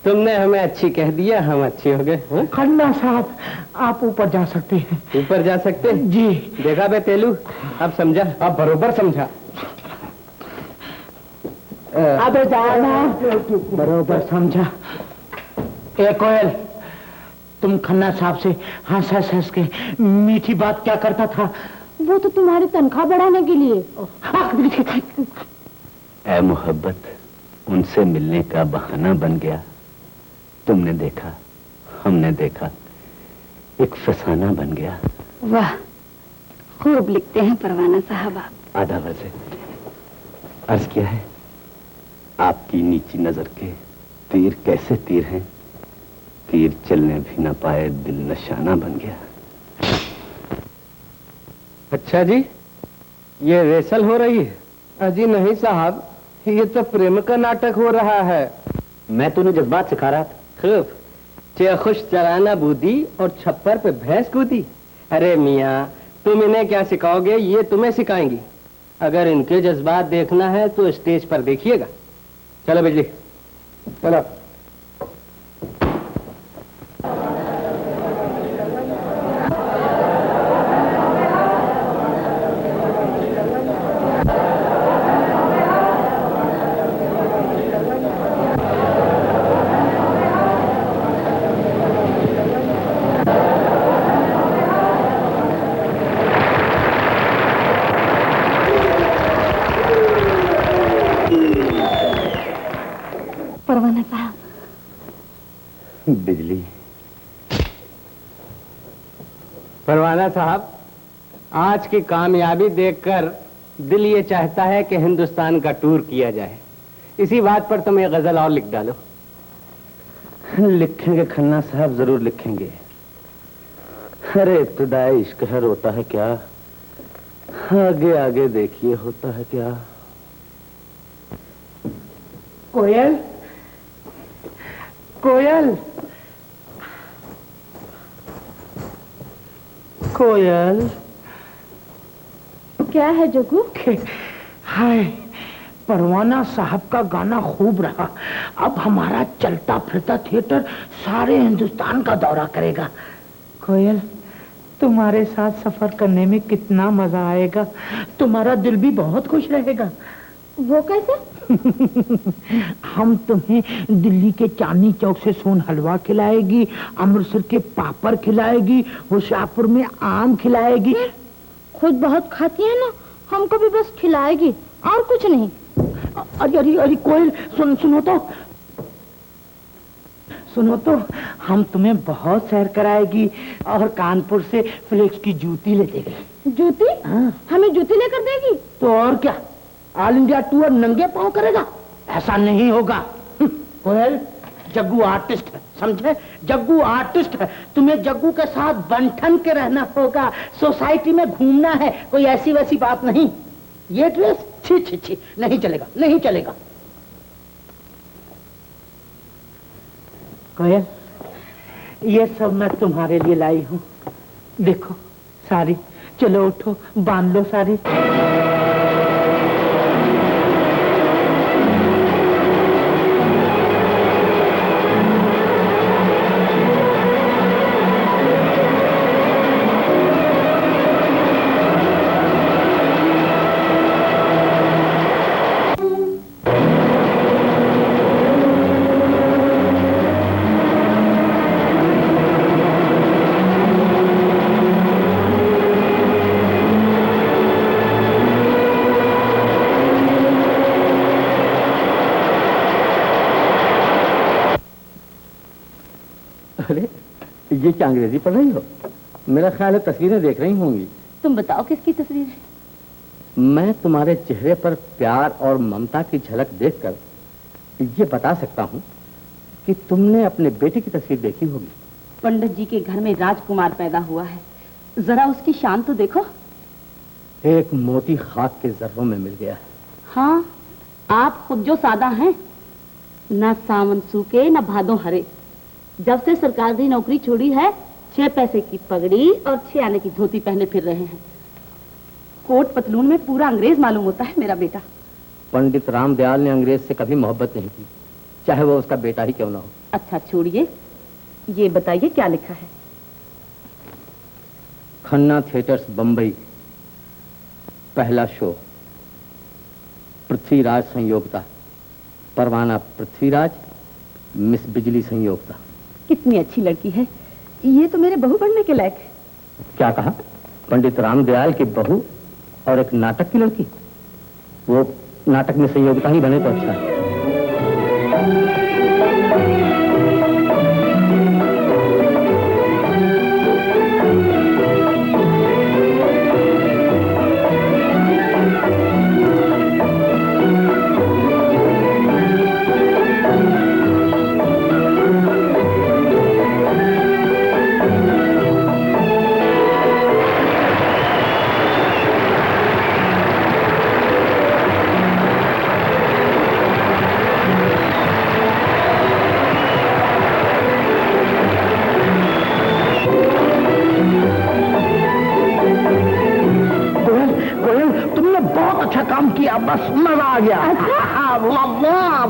तुमने हमें अच्छी कह दिया, हम अच्छे हो गए। खन्ना साहब आप ऊपर जा सकते हैं। ऊपर जा सकते? जी। देखा बे तेलू, अब समझा? अब बरोबर समझा। अबे जाना, बरोबर समझा। ए कोयल, तुम खन्ना साहब से हंस हंस के मीठी बात क्या करता था? वो तो तुम्हारी तनख्वाह बढ़ाने के लिए। ऐ मोहब्बत, उनसे मिलने का बहाना बन गया। तुमने देखा, हमने देखा, एक फसाना बन गया। वाह, खूब लिखते हैं परवाना साहब आप। आधा वैसे अर्ज किया है, आपकी नीची नजर के तीर कैसे तीर हैं, तीर चलने भी ना पाए, दिल निशाना बन गया। अच्छा जी, ये रेसल हो रही है? अजी नहीं साहब, ये तो प्रेम का नाटक हो रहा है। मैं तो उन्हें जज्बात सिखा रहा था। खूब, चे खुश चराना बूदी और छप्पर पे भैंस कूदी। अरे मियाँ, तुम इन्हें क्या सिखाओगे, ये तुम्हें सिखाएंगी। अगर इनके जज्बात देखना है तो स्टेज पर देखिएगा। चलो बिजली, चलो। परवाना साहब, बिजली, परवाना साहब, आज की कामयाबी देखकर दिल ये चाहता है कि हिंदुस्तान का टूर किया जाए। इसी बात पर तुम एक गजल और लिख डालो। लिखेंगे खन्ना साहब, जरूर लिखेंगे। अरे इब्तिदाई इश्क है, रोता है क्या, आगे आगे देखिए होता है क्या। कोयल, कोयल, कोयल। क्या है जोगू? हाय, परवाना साहब का गाना खूब रहा। अब हमारा चलता फिरता थिएटर सारे हिंदुस्तान का दौरा करेगा। कोयल, तुम्हारे साथ सफर करने में कितना मजा आएगा। तुम्हारा दिल भी बहुत खुश रहेगा। वो कैसे? हम तुम्हें दिल्ली के चांदनी चौक से सोन हलवा खिलाएगी, अमृतसर के पापड़ खिलाएगी, होशियारपुर में आम खिलाएगी। खुद बहुत खाती है ना, हमको भी बस खिलाएगी और कुछ नहीं। अरे अरे अरे कोयल, सुनो तो, हम तुम्हें बहुत सैर कराएगी और कानपुर से फ्लेक्स की जूती ले देगी। जूती? हाँ। हमें जूती लेकर देगी? तो और क्या, ऑल इंडिया टूर नंगे पांव करेगा? ऐसा नहीं होगा। कोयल, जग्गू आर्टिस्ट है, समझे? जग्गू आर्टिस्ट है। तुम्हें जग्गू के साथ बंठन के रहना होगा, सोसाइटी में घूमना है, कोई ऐसी वैसी बात नहीं। ये ड्रेस छी छी छी, नहीं चलेगा, नहीं चलेगा। कोयल, ये सब मैं तुम्हारे लिए लाई हूँ। देखो साड़ी, चलो उठो, बांध लो साड़ी। अरे ये क्या अंग्रेजी पढ़ रही हो? मेरा ख्याल है तस्वीरें देख रही होंगी। तुम बताओ किसकी तस्वीर है? मैं तुम्हारे चेहरे पर प्यार और ममता की झलक देखकर ये बता सकता हूँ कि तुमने अपने बेटे की तस्वीर देखी होगी। पंडित जी के घर में राजकुमार पैदा हुआ है, जरा उसकी शान तो देखो। एक मोती खाक के जर्रों में मिल गया है। हाँ, आप खुद जो सादा हैं, ना सावन सूखे ना भादों हरे। जब से सरकारी नौकरी छोड़ी है, 6 पैसे की पगड़ी और 6 आने की धोती पहने फिर रहे हैं। कोट पतलून में पूरा अंग्रेज मालूम होता है मेरा बेटा। पंडित रामदयाल ने अंग्रेज से कभी मोहब्बत नहीं की, चाहे वो उसका बेटा ही क्यों ना हो। अच्छा छोड़िए, ये बताइए क्या लिखा है? खन्ना थिएटर्स बंबई, पहला शो, पृथ्वीराज संयोगता, परवाना पृथ्वीराज, मिस बिजली संयोगता। कितनी अच्छी लड़की है, ये तो मेरे बहू बनने के लायक है। क्या कहा? पंडित रामदयाल की बहू और एक नाटक की लड़की? वो नाटक में संयोगता ही बने तो अच्छा है। काम किया, बस मजा आ गया।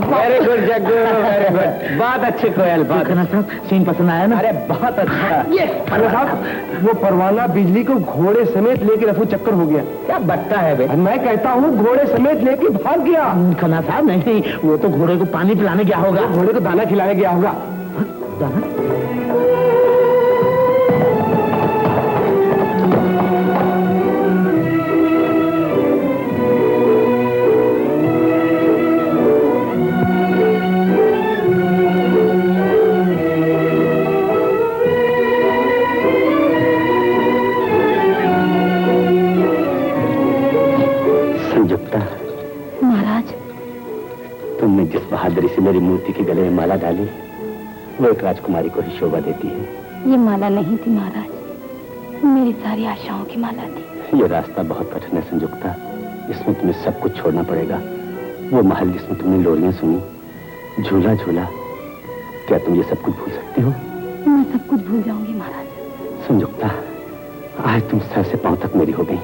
Very good Jaggu, very good, बहुत अच्छे कोयल, बहुत खन्ना साहब सीन पसंद आया ना? अरे बहुत अच्छा। ये खन्ना साहब, वो परवाना बिजली को घोड़े समेत लेके रफू चक्कर हो गया। क्या बट्टा है बे? मैं कहता हूँ घोड़े समेत लेके भाग गया। खन्ना साहब नहीं, वो तो घोड़े को पानी पिलाने गया होगा। घोड़े को दाना खिलाने गया होगा। दाना? तुमने जिस बहादुरी से मेरी मूर्ति के गले में माला डाली, वो एक राजकुमारी को ही शोभा देती है। ये माला नहीं थी महाराज, मेरी सारी आशाओं की माला थी। ये रास्ता बहुत कठिन है संयुक्ता, इसमें तुम्हें सब कुछ छोड़ना पड़ेगा। वो महल जिसमें तुमने लोरियां सुनी, झूला झूला, क्या तुम ये सब कुछ भूल सकती हो? मैं सब कुछ भूल जाऊंगी महाराज। संयुक्ता, आज तुम सर से पांव तक मेरी हो गई।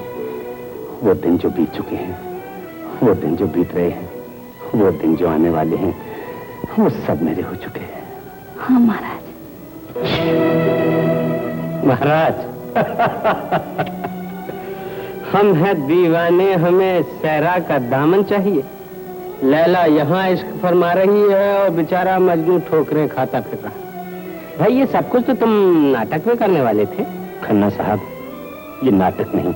वो दिन जो बीत चुके हैं, वो दिन जो बीत रहे हैं, वो दिन जो आने वाले हैं, वो सब मेरे हो चुके हैं। हाँ महाराज। महाराज हम हैं दीवाने, हमें सहरा का दामन चाहिए। लैला यहाँ इश्क फरमा रही है और बेचारा मजनू ठोकरें खाता फिर रहा। भाई ये सब कुछ तो तुम नाटक में करने वाले थे। खन्ना साहब, ये नाटक नहीं,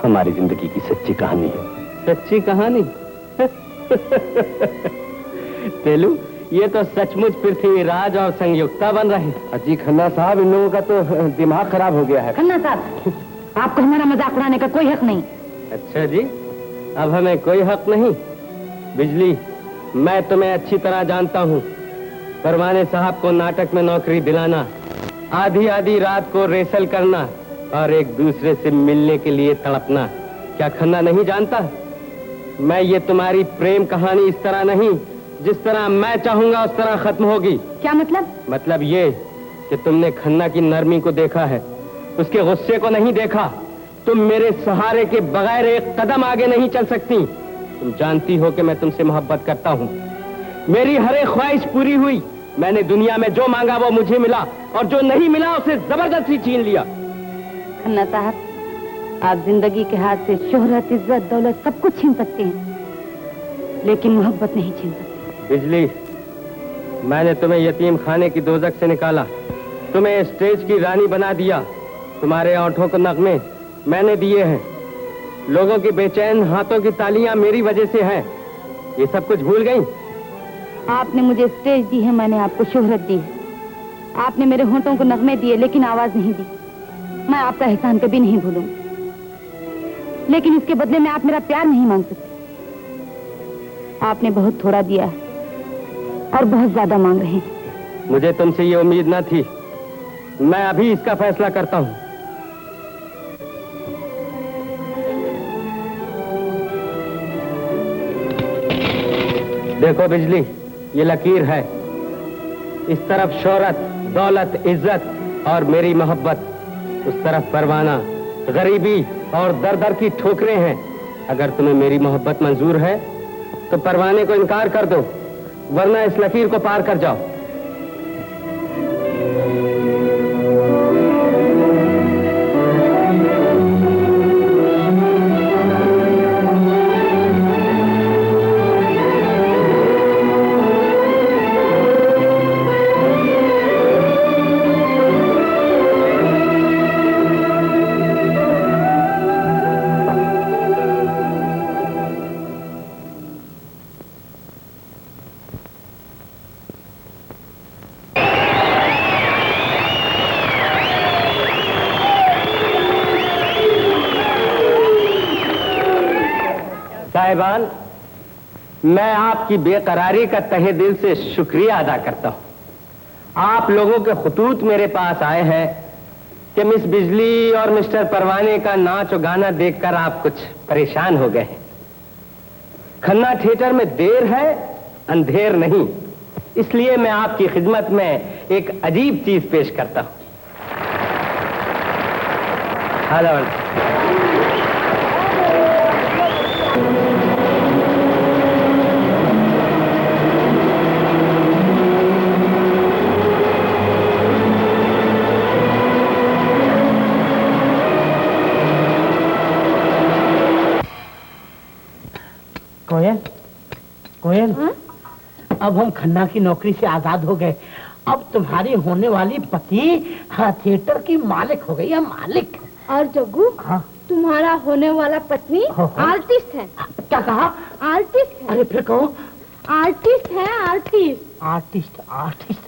हमारी जिंदगी की सच्ची कहानी है। सच्ची कहानी? तेलू, ये तो सचमुच पृथ्वीराज और संयुक्ता बन रहे हैं। अजी खन्ना साहब, इन लोगों का तो दिमाग खराब हो गया है। खन्ना साहब, आपको हमारा मजाक उड़ाने का कोई हक नहीं। अच्छा जी, अब हमें कोई हक नहीं। बिजली, मैं तुम्हें अच्छी तरह जानता हूँ। परवाने साहब को नाटक में नौकरी दिलाना, आधी आधी रात को रेसल करना और एक दूसरे से मिलने के लिए तड़पना, क्या खन्ना नहीं जानता? मैं ये तुम्हारी प्रेम कहानी इस तरह नहीं, जिस तरह मैं चाहूंगा उस तरह खत्म होगी। क्या मतलब? मतलब ये कि तुमने खन्ना की नरमी को देखा है, उसके गुस्से को नहीं देखा। तुम मेरे सहारे के बगैर एक कदम आगे नहीं चल सकती। तुम जानती हो कि मैं तुमसे मोहब्बत करता हूँ। मेरी हर एक ख्वाहिश पूरी हुई। मैंने दुनिया में जो मांगा वो मुझे मिला, और जो नहीं मिला उसे जबरदस्ती छीन लिया। खन्ना साहब, आप जिंदगी के हाथ से शोहरत, इज्जत, दौलत सब कुछ छीन सकते हैं, लेकिन मोहब्बत नहीं छीन सकते। बिजली, मैंने तुम्हें यतीम खाने की दोजख से निकाला, तुम्हें स्टेज की रानी बना दिया। तुम्हारे ओंठों को नगमे मैंने दिए हैं। लोगों की बेचैन हाथों की तालियां मेरी वजह से हैं। ये सब कुछ भूल गई? आपने मुझे स्टेज दी है, मैंने आपको शोहरत दी है। आपने मेरे होंठों को नगमे दिए लेकिन आवाज नहीं दी। मैं आपका एहसान कभी नहीं भूलूंगी, लेकिन इसके बदले में आप मेरा प्यार नहीं मांग सकते। आपने बहुत थोड़ा दिया है और बहुत ज्यादा मांग रहे हैं। मुझे तुमसे ये उम्मीद न थी। मैं अभी इसका फैसला करता हूँ। देखो बिजली, ये लकीर है। इस तरफ शोहरत, दौलत, इज्जत और मेरी मोहब्बत, उस तरफ परवाना, गरीबी और दर दर की ठोकरें हैं। अगर तुम्हें मेरी मोहब्बत मंजूर है तो परवाने को इनकार कर दो, वरना इस लकीर को पार कर जाओ। साहिबान, मैं आपकी बेकरारी का तहे दिल से शुक्रिया अदा करता हूं। आप लोगों के खुतूत मेरे पास आए हैं कि मिस बिजली और मिस्टर परवाने का नाच और गाना देखकर आप कुछ परेशान हो गए हैं। खन्ना थिएटर में देर है, अंधेर नहीं। इसलिए मैं आपकी खिदमत में एक अजीब चीज पेश करता हूं। हेलो अब हम खन्ना की नौकरी से आजाद हो गए। अब तुम्हारी होने वाली पति थिएटर की मालिक हो गई है, मालिक। और जग्गू, हाँ? तुम्हारा होने वाला पत्नी आर्टिस्ट है। क्या कहा? आर्टिस्ट है। अरे फिर कहो। आर्टिस्ट है, आर्टिस्ट। Artist, artist.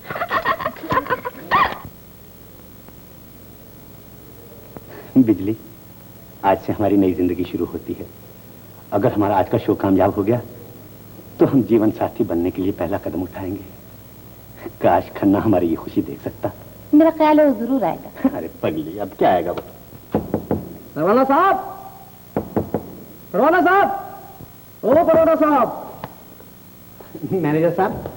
बिजली, आज से हमारी नई जिंदगी शुरू होती है। अगर हमारा आज का शो कामयाब हो गया तो हम जीवन साथी बनने के लिए पहला कदम उठाएंगे। काश खन्ना हमारी ये खुशी देख सकता। मेरा ख्याल है वो जरूर आएगा। अरे पगली, अब क्या आएगा वो? परवाना साहब, परवाना साहब, ओ परवाना साहब। मैनेजर साहब,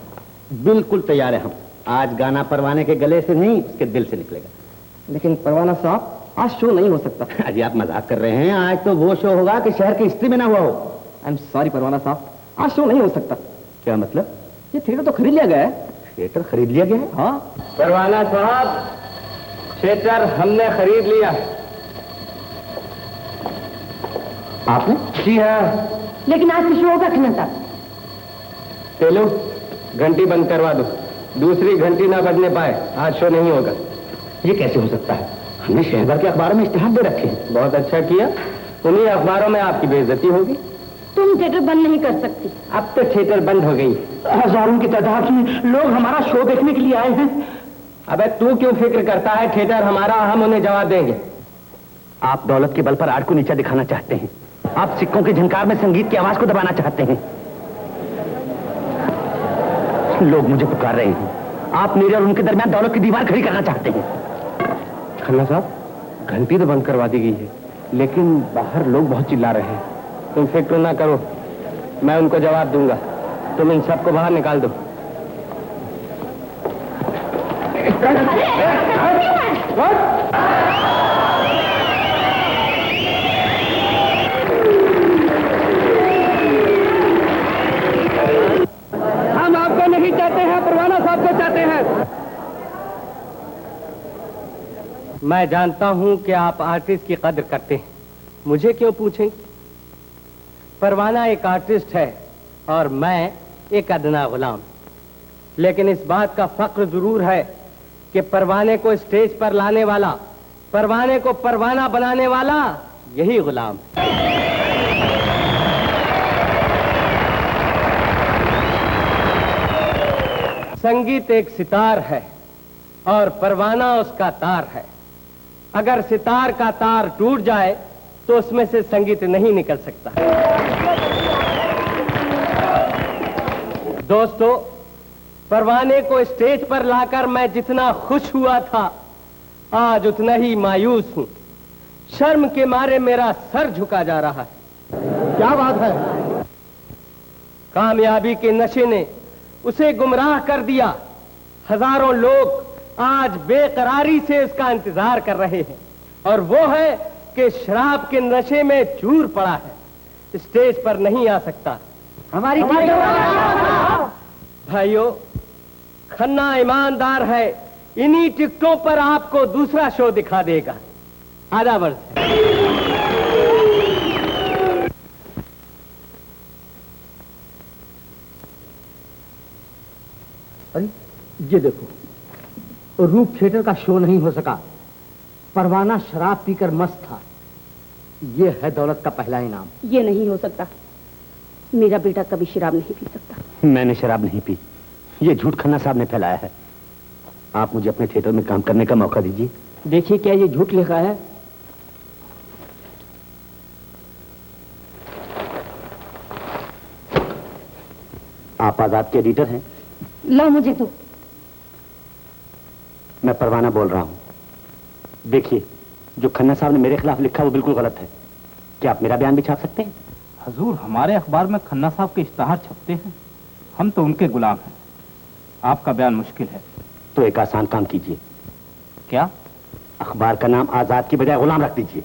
बिल्कुल तैयार है हम। आज गाना परवाने के गले से नहीं, उसके दिल से निकलेगा। लेकिन परवाना साहब, आज शो नहीं हो सकता। अजी आप मजाक कर रहे हैं। आज तो वो शो होगा कि शहर की हिस्ट्री में ना हुआ हो। आई एम सॉरी परवाना साहब, आज शो नहीं हो सकता। क्या मतलब? ये थिएटर तो खरीद लिया गया है। थिएटर खरीद लिया गया है? हाँ परवाना साहब, थिएटर हमने खरीद लिया। आपने? जी हाँ। लेकिन आज से शो होगा खन्ना साहब। तेलू, घंटी बंद करवा दो। दूसरी घंटी ना बजने पाए, आज शो नहीं होगा। ये कैसे हो सकता है? हमने शहर भर के अखबारों में इश्तिहार दे रखे हैं। बहुत अच्छा किया। उन्हीं अखबारों में आपकी बेइज्जती होगी। तुम थिएटर बंद नहीं कर सकती। अब तो थिएटर बंद हो गई। हजारों की तादाद में लोग हमारा शो देखने के लिए आए हैं। अबे तू क्यों फिक्र करता है? थिएटर हमारा, हम उन्हें जवाब देंगे। आप दौलत के बल पर आर्ट को नीचा दिखाना चाहते हैं। आप सिक्कों की झंकार में संगीत की आवाज को दबाना चाहते हैं। लोग मुझे पुकार रहे हैं। आप मेरे और उनके दरमियान दौलत की दीवार खड़ी करना चाहते हैं। खन्ना साहब, घंटी तो बंद करवा दी गई है, लेकिन बाहर लोग बहुत चिल्ला रहे हैं। तुम फिक्र ना करो, मैं उनको जवाब दूंगा। तुम इन सबको बाहर निकाल दो। हम आपको नहीं चाहते हैं, परवाना साहब को चाहते हैं। मैं जानता हूं कि आप आर्टिस्ट की कदर करते हैं। मुझे क्यों पूछें? परवाना एक आर्टिस्ट है और मैं एक अदना गुलाम। लेकिन इस बात का फख्र जरूर है कि परवाने को स्टेज पर लाने वाला, परवाने को परवाना बनाने वाला यही गुलाम। संगीत एक सितार है और परवाना उसका तार है। अगर सितार का तार टूट जाए तो उसमें से संगीत नहीं निकल सकता। दोस्तों, परवाने को स्टेज पर लाकर मैं जितना खुश हुआ था, आज उतना ही मायूस हूं। शर्म के मारे मेरा सर झुका जा रहा है। क्या बात है? कामयाबी के नशे ने उसे गुमराह कर दिया। हजारों लोग आज बेकरारी से उसका इंतजार कर रहे हैं और वो है कि शराब के नशे में चूर पड़ा है, स्टेज पर नहीं आ सकता। हमारी भाइयों, खन्ना ईमानदार है। इन्हीं टिकटों पर आपको दूसरा शो दिखा देगा। आधा वर्ष। अरे ये देखो, रूप थिएटर का शो नहीं हो सका। परवाना शराब पीकर मस्त था। ये है दौलत का पहला इनाम। ये नहीं हो सकता। मेरा बेटा कभी शराब नहीं पी सकता। मैंने शराब नहीं पी, ये झूठ खन्ना साहब ने फैलाया है। आप मुझे अपने थिएटर में काम करने का मौका दीजिए। देखिए क्या ये झूठ लिखा है। आप आजाद के एडिटर हैं? लो मुझे तो। मैं परवाना बोल रहा हूं। देखिए, जो खन्ना साहब ने मेरे खिलाफ लिखा वो बिल्कुल गलत है। क्या आप मेरा बयान भी छाप सकते हैं? हजूर, हमारे अखबार में खन्ना साहब के इश्तहार छपते हैं। हम तो उनके गुलाम हैं। आपका बयान मुश्किल है। तो एक आसान काम कीजिए। क्या? अखबार का नाम आजाद की बजाय गुलाम रख दीजिए।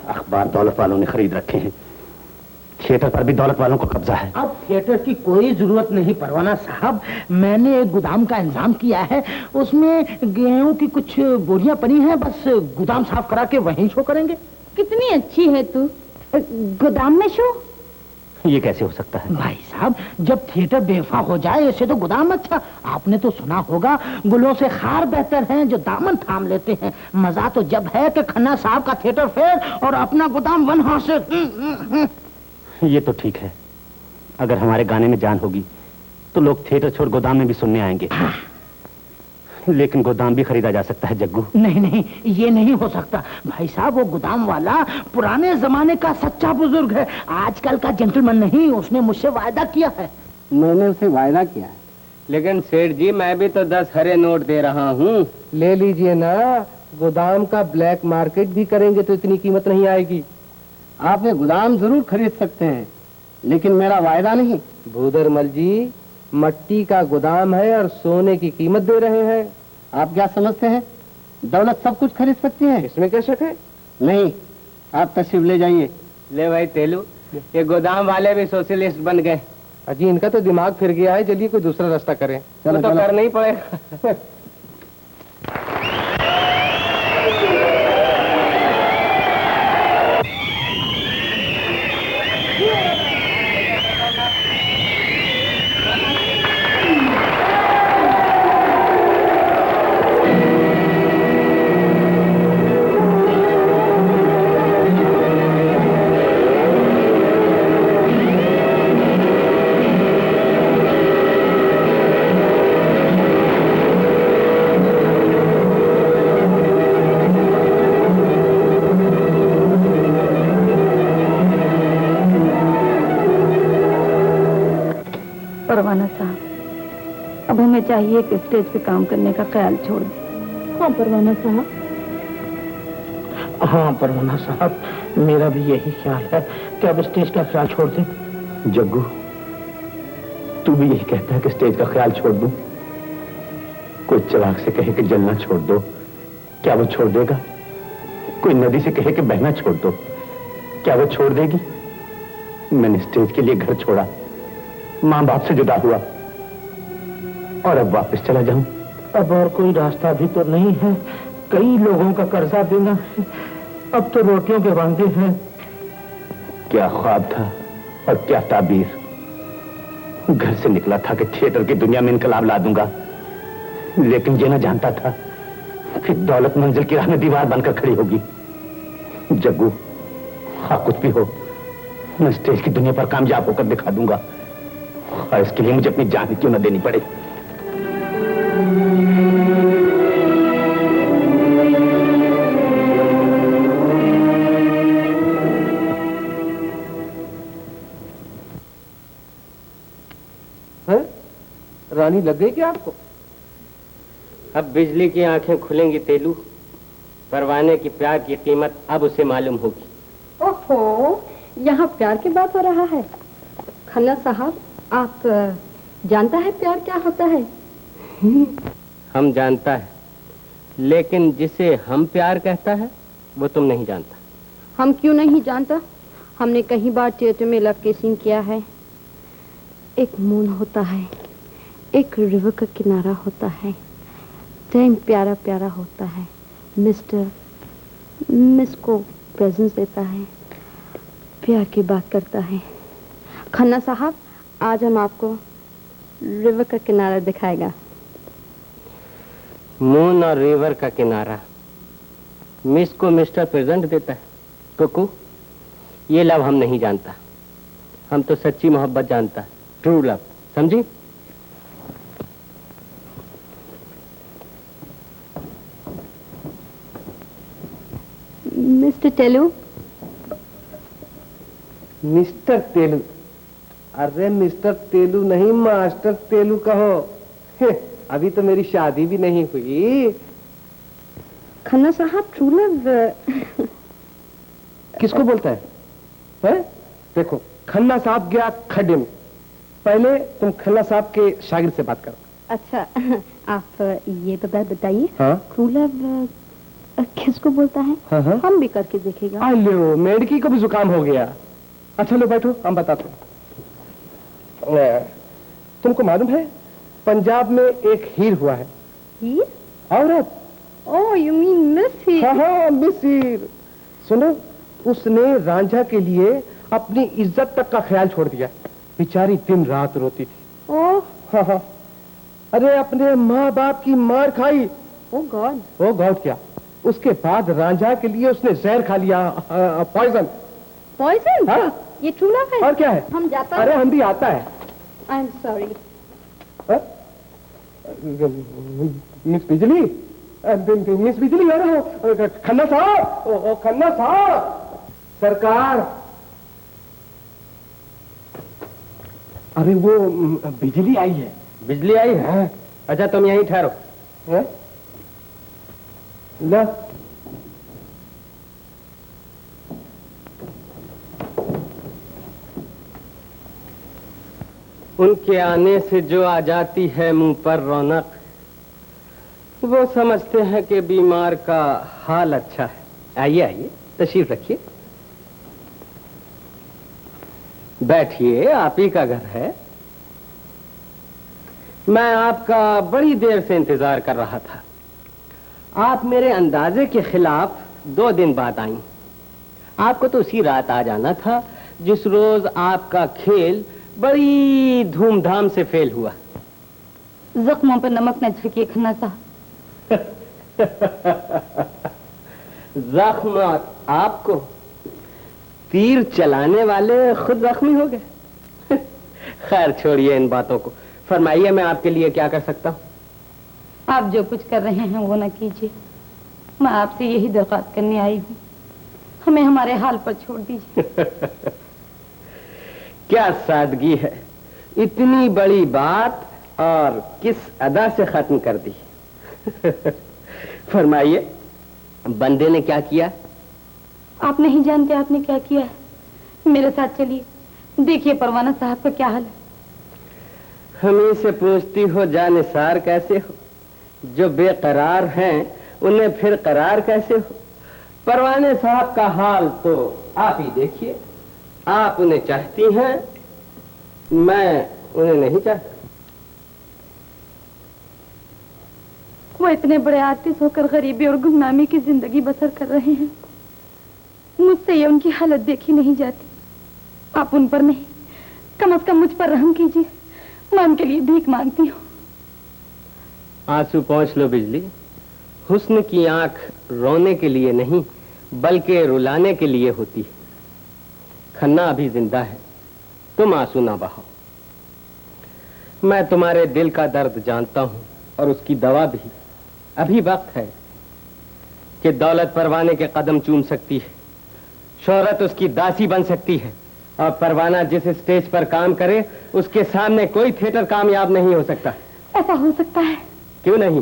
अखबार दौलत वालों ने खरीद रखे हैं। थिएटर पर भी दौलत वालों को कब्जा है। अब थिएटर की कोई जरूरत नहीं परवाना साहब। मैंने एक गोदाम का इंतजाम किया है, उसमें गेहूं की कुछ बोरियां पड़ी हैं। बस गोदाम साफ करा के वहीं शो करेंगे। कितनी अच्छी है तू। गोदाम में शो? ये कैसे हो सकता है? भाई साहब, जब थिएटर बेवफा हो जाए ऐसे तो गोदाम अच्छा। आपने तो सुना होगा, गुलों से खार बेहतर हैं जो दामन थाम लेते हैं। मजा तो जब है कि खन्ना साहब का थिएटर फेल और अपना गोदाम वन हाथ से। ये तो ठीक है, अगर हमारे गाने में जान होगी तो लोग थिएटर छोड़ गोदाम में भी सुनने आएंगे। लेकिन गोदाम भी खरीदा जा सकता है जग्गू। नहीं नहीं, ये नहीं हो सकता भाई साहब। वो गोदाम वाला पुराने जमाने का सच्चा बुजुर्ग है, आजकल का जेंटलमैन नहीं। उसने मुझसे वायदा किया है। मैंने उसे वायदा किया है, लेकिन सेठ जी मैं भी तो 10 हरे नोट दे रहा हूँ। ले लीजिए ना, गोदाम का ब्लैक मार्केट भी करेंगे तो इतनी कीमत नहीं आएगी। आप ये गोदाम जरूर खरीद सकते हैं, लेकिन मेरा वायदा नहीं। भूदरमल जी, मट्टी का गोदाम है और सोने की कीमत दे रहे हैं। आप क्या समझते हैं दौलत सब कुछ खरीद सकती है? इसमें क्या शक है? नहीं, आप तशरीफ ले जाइए। ले भाई तेलू, ये गोदाम वाले भी सोशलिस्ट बन गए। अजी, इनका तो दिमाग फिर गया है। चलिए कोई दूसरा रास्ता करें। वो तो करना ही पड़ेगा। परवाना साहब, अब हमें चाहिए कि स्टेज पे काम करने का ख्याल छोड़ दें। हाँ परवाना साहब। हाँ परवाना साहब, मेरा भी यही ख्याल है कि अब स्टेज का ख्याल छोड़ दें। जग्गू, तू भी यही कहता है कि स्टेज का ख्याल छोड़ दूं? कोई चिराग से कहे कि जलना छोड़ दो, क्या वो छोड़ देगा? कोई नदी से कहे कि बहना छोड़ दो, क्या वो छोड़ देगी? मैंने स्टेज के लिए घर छोड़ा, माँ बाप से जुदा हुआ, और अब वापस चला जाऊं? अब और कोई रास्ता भी तो नहीं है। कई लोगों का कर्जा देना है, अब तो रोटियों के वांदे हैं। क्या ख्वाब था और क्या ताबीर। घर से निकला था कि थिएटर की दुनिया में इनकलाब ला दूंगा, लेकिन ये न जानता था कि दौलत मंजिल की राह में दीवार बनकर खड़ी होगी। जग्गू, हाँ कुछ भी हो, मैं स्टेज की दुनिया पर कामयाब होकर दिखा दूंगा, और इसके लिए मुझे अपनी जान क्यों न देनी पड़े। रानी लग गई क्या आपको? अब बिजली की आंखें खुलेंगी तेलू, परवाने की प्यार की कीमत अब उसे मालूम होगी। ओहो, यहाँ प्यार की बात हो रहा है। खन्ना साहब, आप जानता है प्यार क्या होता है? हम जानता है, लेकिन जिसे हम प्यार कहता है वो तुम नहीं जानता। हम क्यों नहीं जानता? हमने कई बार थिएटर में लव किसिंग किया है। एक मून होता है, एक रिवर का किनारा होता है, टाइम प्यारा प्यारा होता है, मिस्टर मिस को प्रेजेंस देता है, प्यार की बात करता है। खन्ना साहब, आज हम आपको रिवर का किनारा दिखाएगा। मून और रिवर का किनारा मिस को मिस्टर प्रेजेंट देता है। कुकू, ये लव हम नहीं जानता, हम तो सच्ची मोहब्बत जानता है, ट्रू लव, समझी? मिस्टर टेलू। मिस्टर तेलू? अरे मिस्टर तेलू नहीं, मास्टर तेलू कहो। अभी तो मेरी शादी भी नहीं हुई। खन्ना साहब, ट्रू लव किसको बोलता है? देखो, खन्ना साहब गया खड्डे में, पहले तुम खन्ना साहब के शागिर्द से बात करो। अच्छा, आप ये तो बात बताइए, हाँ? ट्रू लव किसको बोलता है? हाँ? हम भी करके देखेगा। लो, मेडकी को भी जुकाम हो गया। अच्छा लो बैठो, हम बताते हैं। तुमको मालूम है, पंजाब में एक हीर हुआ है। हीर? औरत। ओह, यू मीन मिस हीर? हाँ, मिस हीर। सुनो, उसने रांझा के लिए अपनी इज्जत तक का ख्याल छोड़ दिया। बेचारी दिन रात रोती थी। ओह हाँ हाँ, अरे अपने माँ बाप की मार खाई। ओ गॉड। ओ गॉड क्या, उसके बाद रांझा के लिए उसने जहर खा लिया, पॉइजन। पॉइजन? हाँ? ये ट्रू लव है? और क्या है? हम जाता अरे हम भी आता है। I am sorry. मिस बिजली, मिस बिजली, अरे खन्ना साहब, खन्ना साहब, सरकार। अरे वो बिजली आई है। बिजली आई है? अच्छा तुम यहीं ठहरो। हैं? ला उनके आने से जो आ जाती है मुंह पर रौनक, वो समझते हैं कि बीमार का हाल अच्छा है। आइए आइए, तशरीफ रखिए, बैठिए, आप ही का घर है। मैं आपका बड़ी देर से इंतजार कर रहा था। आप मेरे अंदाजे के खिलाफ 2 दिन बाद आई। आपको तो उसी रात आ जाना था जिस रोज आपका खेल बड़ी धूमधाम से फेल हुआ। जख्मों पर नमक न छिड़किए खन्ना साहब। जख्म आपको, तीर चलाने वाले खुद जख्मी हो गए। खैर छोड़िए इन बातों को, फरमाइए मैं आपके लिए क्या कर सकता हूँ? आप जो कुछ कर रहे हैं वो न कीजिए। मैं आपसे यही दरख्वास्त करने आई हूँ, हमें हमारे हाल पर छोड़ दीजिए। क्या सादगी है, इतनी बड़ी बात और किस अदा से खत्म कर दी। फरमाइए बंदे ने क्या किया? आप नहीं जानते आपने क्या किया है। मेरे साथ चलिए, देखिए परवाना साहब का क्या हाल है। हमें से पूछती हो जानिसार कैसे हो? जो बेकरार हैं उन्हें फिर करार कैसे हो? परवाने साहब का हाल तो आप ही देखिए। आप उन्हें चाहती हैं, मैं उन्हें नहीं चाहता। वो इतने बड़े आर्टिस्ट होकर गरीबी और गुमनामी की जिंदगी बसर कर रहे हैं। मुझसे ये उनकी हालत देखी नहीं जाती। आप उन पर नहीं, कम से कम मुझ पर रहम कीजिए। मैं उनके लिए भीख मांगती हूँ। आंसू पोंछ लो बिजली। हुस्न की आंख रोने के लिए नहीं बल्कि रुलाने के लिए होती है। खन्ना अभी जिंदा है, तुम आंसू ना बहाओ। मैं तुम्हारे दिल का दर्द जानता हूं और उसकी दवा भी। अभी वक्त है कि दौलत परवाने के कदम चूम सकती है, शोहरत उसकी दासी बन सकती है, और परवाना जिस स्टेज पर काम करे उसके सामने कोई थिएटर कामयाब नहीं हो सकता। ऐसा हो सकता है? क्यों नहीं?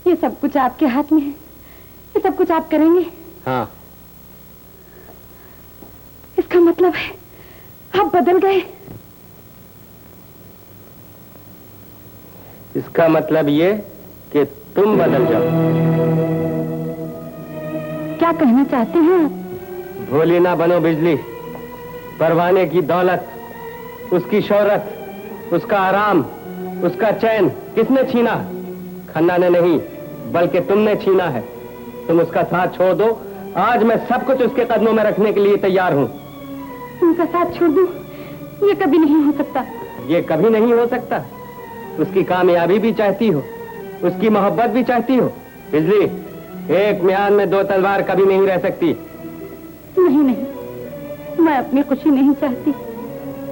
ये सब कुछ आपके हाथ में है, ये सब कुछ आप करेंगे। हाँ। इसका मतलब है आप बदल गए। इसका मतलब ये कि तुम बदल जाओ। क्या कहना चाहते हैं आप? भोली ना बनो बिजली। परवाने की दौलत, उसकी शोहरत, उसका आराम, उसका चैन किसने छीना? खन्ना ने नहीं बल्कि तुमने छीना है। तुम उसका साथ छोड़ दो। आज मैं सब कुछ उसके कदमों में रखने के लिए तैयार हूँ। उनका साथ छोड़ दूं? ये कभी नहीं हो सकता। ये कभी नहीं हो सकता। उसकी कामयाबी भी चाहती हो, उसकी मोहब्बत भी चाहती हो। बिजली, एक म्यान में 2 तलवार कभी नहीं रह सकती। नहीं नहीं, मैं अपनी खुशी नहीं चाहती,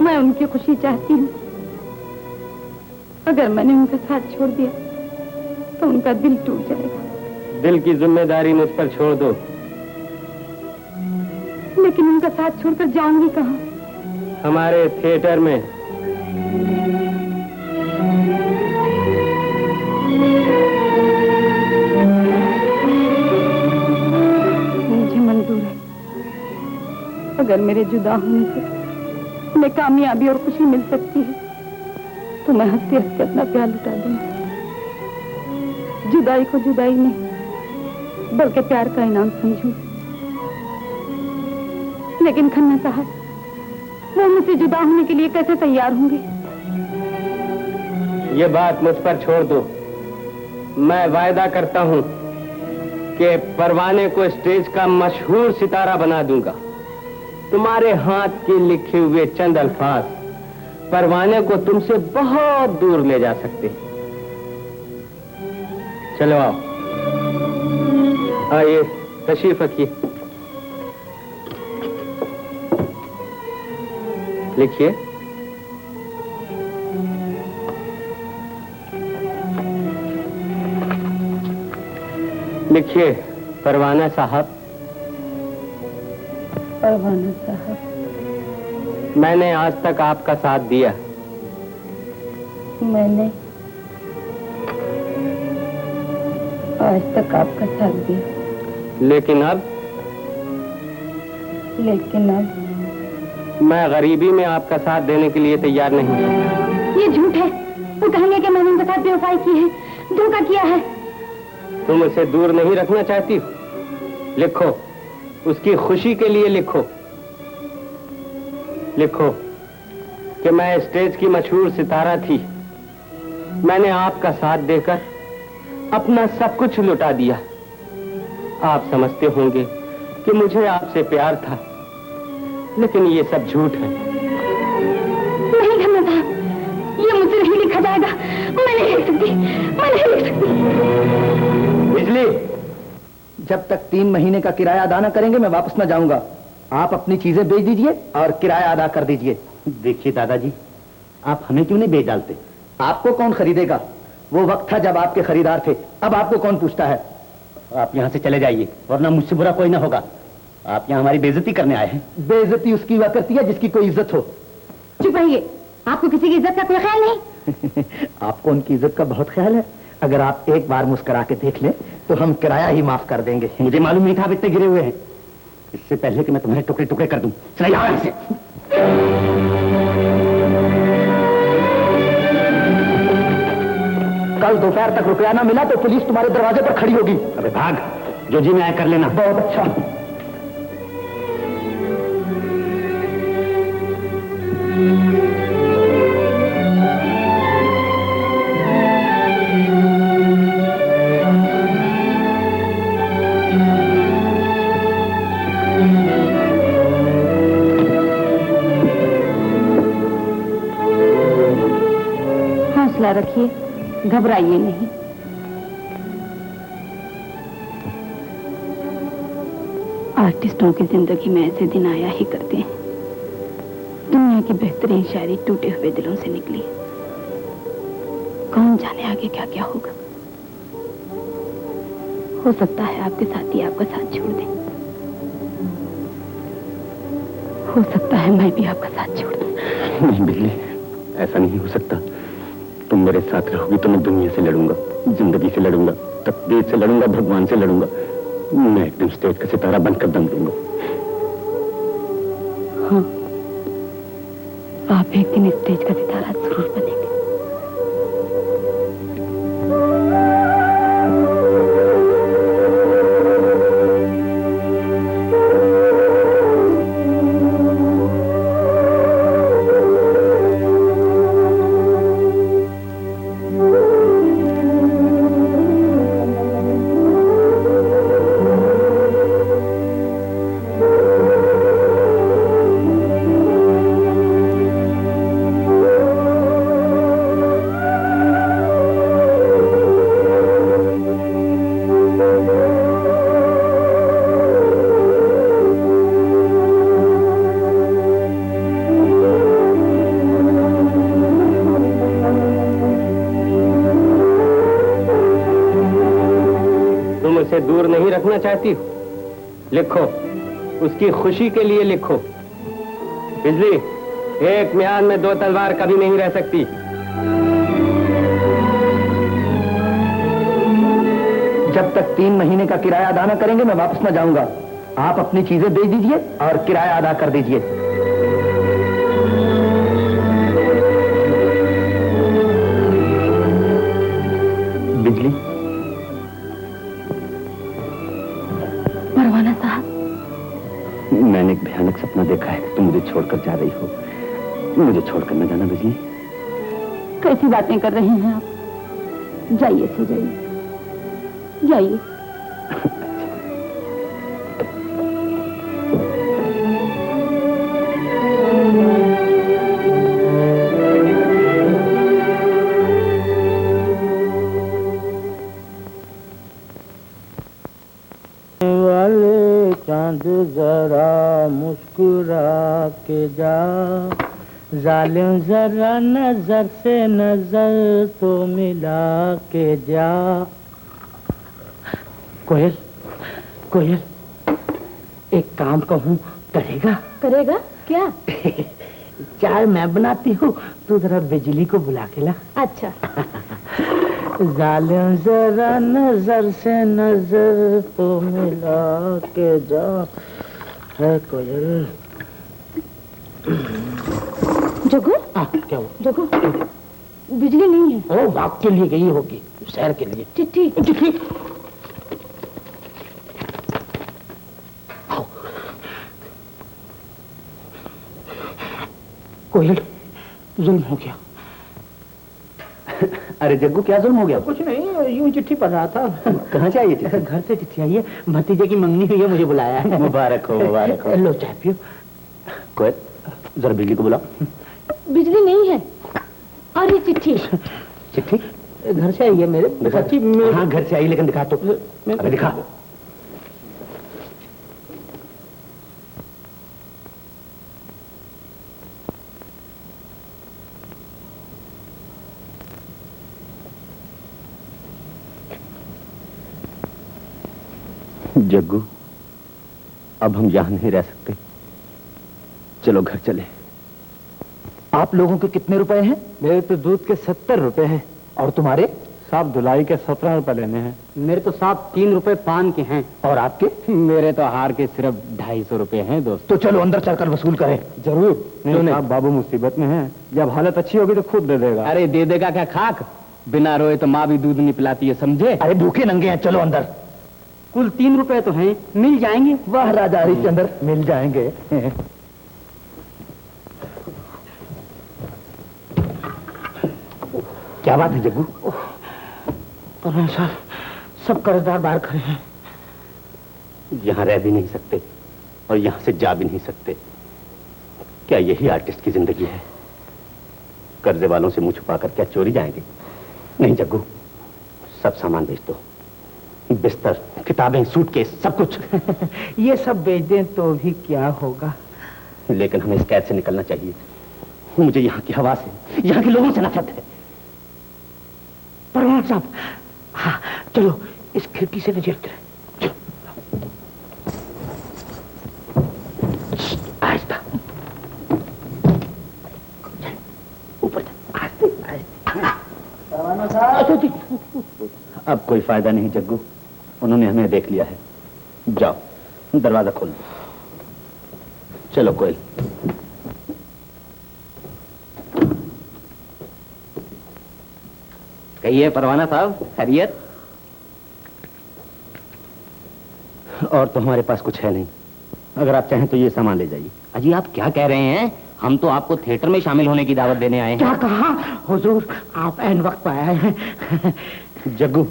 मैं उनकी खुशी चाहती हूँ। अगर मैंने उनका साथ छोड़ दिया तो उनका दिल टूट जाएगा। दिल की जिम्मेदारी मुझ पर छोड़ दो। लेकिन उनका साथ छोड़कर जाऊंगी कहाँ? हमारे थिएटर में। मुझे मंजूर है, अगर मेरे जुदा होने से उन्हें कामयाबी और खुशी मिल सकती है तो मैं हंसते हंसते अपना प्यार लुटा दूंगी। जुदाई को जुदाई नहीं बल्कि प्यार का इनाम समझूंगी। लेकिन खन्ना साहब, वो मुझसे जुदा होने के लिए कैसे तैयार होंगे? ये बात मुझ पर छोड़ दो। मैं वायदा करता हूँ कि परवाने को स्टेज का मशहूर सितारा बना दूंगा। तुम्हारे हाथ के लिखे हुए चंद अल्फाज परवाने को तुमसे बहुत दूर ले जा सकते हैं। चलो आओ, आइए तशरीफ रखिए। लिखिए। लिखिए परवाना साहब। परवाना साहब, मैंने आज तक आपका साथ दिया। मैंने आज तक आपका साथ दिया, लेकिन अब मैं गरीबी में आपका साथ देने के लिए तैयार नहीं हूं। ये झूठ है। वो कहेंगे कि मैंने उनके साथ बेवफाई की है, धोखा किया है। तुम उसे दूर नहीं रखना चाहती हो? लिखो, उसकी खुशी के लिए लिखो। लिखो कि मैं स्टेज की मशहूर सितारा थी, मैंने आपका साथ देकर अपना सब कुछ लुटा दिया। आप समझते होंगे कि मुझे आपसे प्यार था, लेकिन ये सब झूठ है। नहीं करना था, ये मुझसे नहीं लिखा जाएगा। मैं नहीं लिख सकती, मैं नहीं लिख सकती। बिजली, जब तक 3 महीने का किराया अदा न करेंगे मैं वापस न जाऊंगा। आप अपनी चीजें बेच दीजिए और किराया अदा कर दीजिए। देखिए दादाजी, आप हमें क्यों नहीं बेच डालते? आपको कौन खरीदेगा? वो वक्त था जब आपके खरीदार थे, अब आपको कौन पूछता है? आप यहाँ से चले जाइए, वरना मुझसे बुरा कोई ना होगा। आप यहाँ हमारी बेइज्जती करने आए हैं। बेइज्जती उसकी हुआ करती है जिसकी कोई इज्जत हो। चुप रहिए, आपको किसी की इज्जत का कोई ख्याल नहीं। आपको उनकी इज्जत का बहुत ख्याल है। अगर आप एक बार मुस्कुरा के देख लें तो हम किराया ही माफ कर देंगे। मुझे मालूम नहीं था आप इतने गिरे हुए हैं। इससे पहले कि मैं तुम्हारे टुकड़े टुकड़े कर दूं, चले जाओ यहाँ से। कल दोपहर तक रुपया ना मिला तो पुलिस तुम्हारे दरवाजे पर खड़ी होगी। अबे भाग, जो जी में आया कर लेना। बहुत अच्छा। हौसला रखिए, घबराइए नहीं। आर्टिस्टों की जिंदगी में ऐसे दिन आया ही करते हैं। दुनिया की बेहतरीन शायरी टूटे हुए दिलों से निकली। कौन जाने आगे क्या क्या होगा। हो सकता है आपके साथी आपका साथ छोड़ दें। हो सकता है मैं भी आपका साथ छोड़ दूं। नहीं बिजली, ऐसा नहीं हो सकता। तुम मेरे साथ रहोगी तो मैं दुनिया से लड़ूंगा, जिंदगी से लड़ूंगा, तकदीर से लड़ूंगा, भगवान से लड़ूंगा। मैं एक दिन स्टेज का सितारा बनकर दम दूंगा। हाँ, आप एक दिन स्टेज का सितारा जरूर बनेंगे। उसे दूर नहीं रखना चाहती हो? लिखो, उसकी खुशी के लिए लिखो। बिजली, एक म्यान में 2 तलवार कभी नहीं रह सकती। जब तक 3 महीने का किराया अदा न करेंगे मैं वापस न जाऊंगा। आप अपनी चीजें बेच दीजिए और किराया अदा कर दीजिए। बिजली, परवाना साहब, मैंने एक भयानक सपना देखा है। तुम मुझे छोड़कर जा रही हो। मुझे छोड़कर न जाना बिजली। कैसी बातें कर रहे हैं आप? जाइए, सो जाइए, जाइए। वाले चांद जरा मुस्कुरा के जा, जालिम जरा नजर से नजर तो मिला के जा। कोयल, कोयल, एक काम कहूँ करेगा? करेगा क्या? चाय मैं बनाती हूँ, तू जरा बिजली को बुला के ला। अच्छा। जालिम जरा नजर से नजर तो मिला के जा, है कोयल। जगू, क्या हुआ? जगू, बिजली नहीं है। ओ, भाग के लिए गई होगी, शहर के लिए। चिट्ठी। चिट्ठी। कोयल, जुल्म हो गया। अरे जग्गू, क्या जुल्म हो गया? कुछ नहीं, यूं चिट्ठी पढ़ रहा था। कहाँ से आई थी? घर से चिट्ठी आई है, भतीजे की मंगनी हुई है, मुझे बुलाया है। मुबारक हो, मुबारक हो। लो चाय पियो। कोयल, जरा बिजली को बुला। बिजली नहीं है। और ये चिट्ठी? चिट्ठी घर से आई है मेरे। दिखा। हाँ, घर से आई, लेकिन दिखा तो। अरे दिखा। जग्गू, अब हम यहां नहीं रह सकते, चलो घर चले। आप लोगों के कितने रुपए हैं? मेरे तो दूध के 70 रुपए हैं। और तुम्हारे? साहब धुलाई के 17 रुपए लेने हैं। मेरे तो साहब 3 रुपए पान के हैं। और आपके? मेरे तो हार के सिर्फ 250 रुपए हैं दोस्त। तो चलो अंदर चलकर वसूल करें। जरूर। नहीं साहब, बाबू मुसीबत में हैं, जब हालत अच्छी होगी तो खुद दे देगा। अरे दे देगा क्या खाक? बिना रोए तो माँ भी दूध नहीं पिलाती है, समझे? अरे भूखे नंगे हैं, चलो अंदर। कुल 3 रुपए तो हैं, मिल जाएंगे। वाह राजा हरिश्चंद्र, मिल जाएंगे। क्या बात है जग्गू? साहब, सब कर्जदार बाहर खड़े हैं। यहां रह भी नहीं सकते और यहां से जा भी नहीं सकते। क्या यही आर्टिस्ट की जिंदगी है? कर्जे वालों से मुंह छुपाकर क्या चोरी जाएंगे? नहीं जग्गू, सब सामान बेच दो, बिस्तर, किताबें, सूटकेस, सब कुछ। ये सब बेच दें तो भी क्या होगा? लेकिन हमें इस कैद से निकलना चाहिए। मुझे यहाँ की हवा से, यहाँ के लोगों से नफरत है। परवान साहब, हाँ चलो इस खिड़की से नजरते रहे। आहिस्ता, ऊपर आहिस्ते आहिस्ते। अब कोई फायदा नहीं जग्गू, उन्होंने हमें देख लिया है। जाओ दरवाजा खोल दो। चलो कोयल। कहिए परवाना साहब, खैरियत? और तो हमारे पास कुछ है नहीं, अगर आप चाहें तो ये सामान ले जाइए। अजी आप क्या कह रहे हैं? हम तो आपको थिएटर में शामिल होने की दावत देने आए हैं। क्या कहा हुजूर, आप ऐन वक्त पर आए हैं। जग्गू,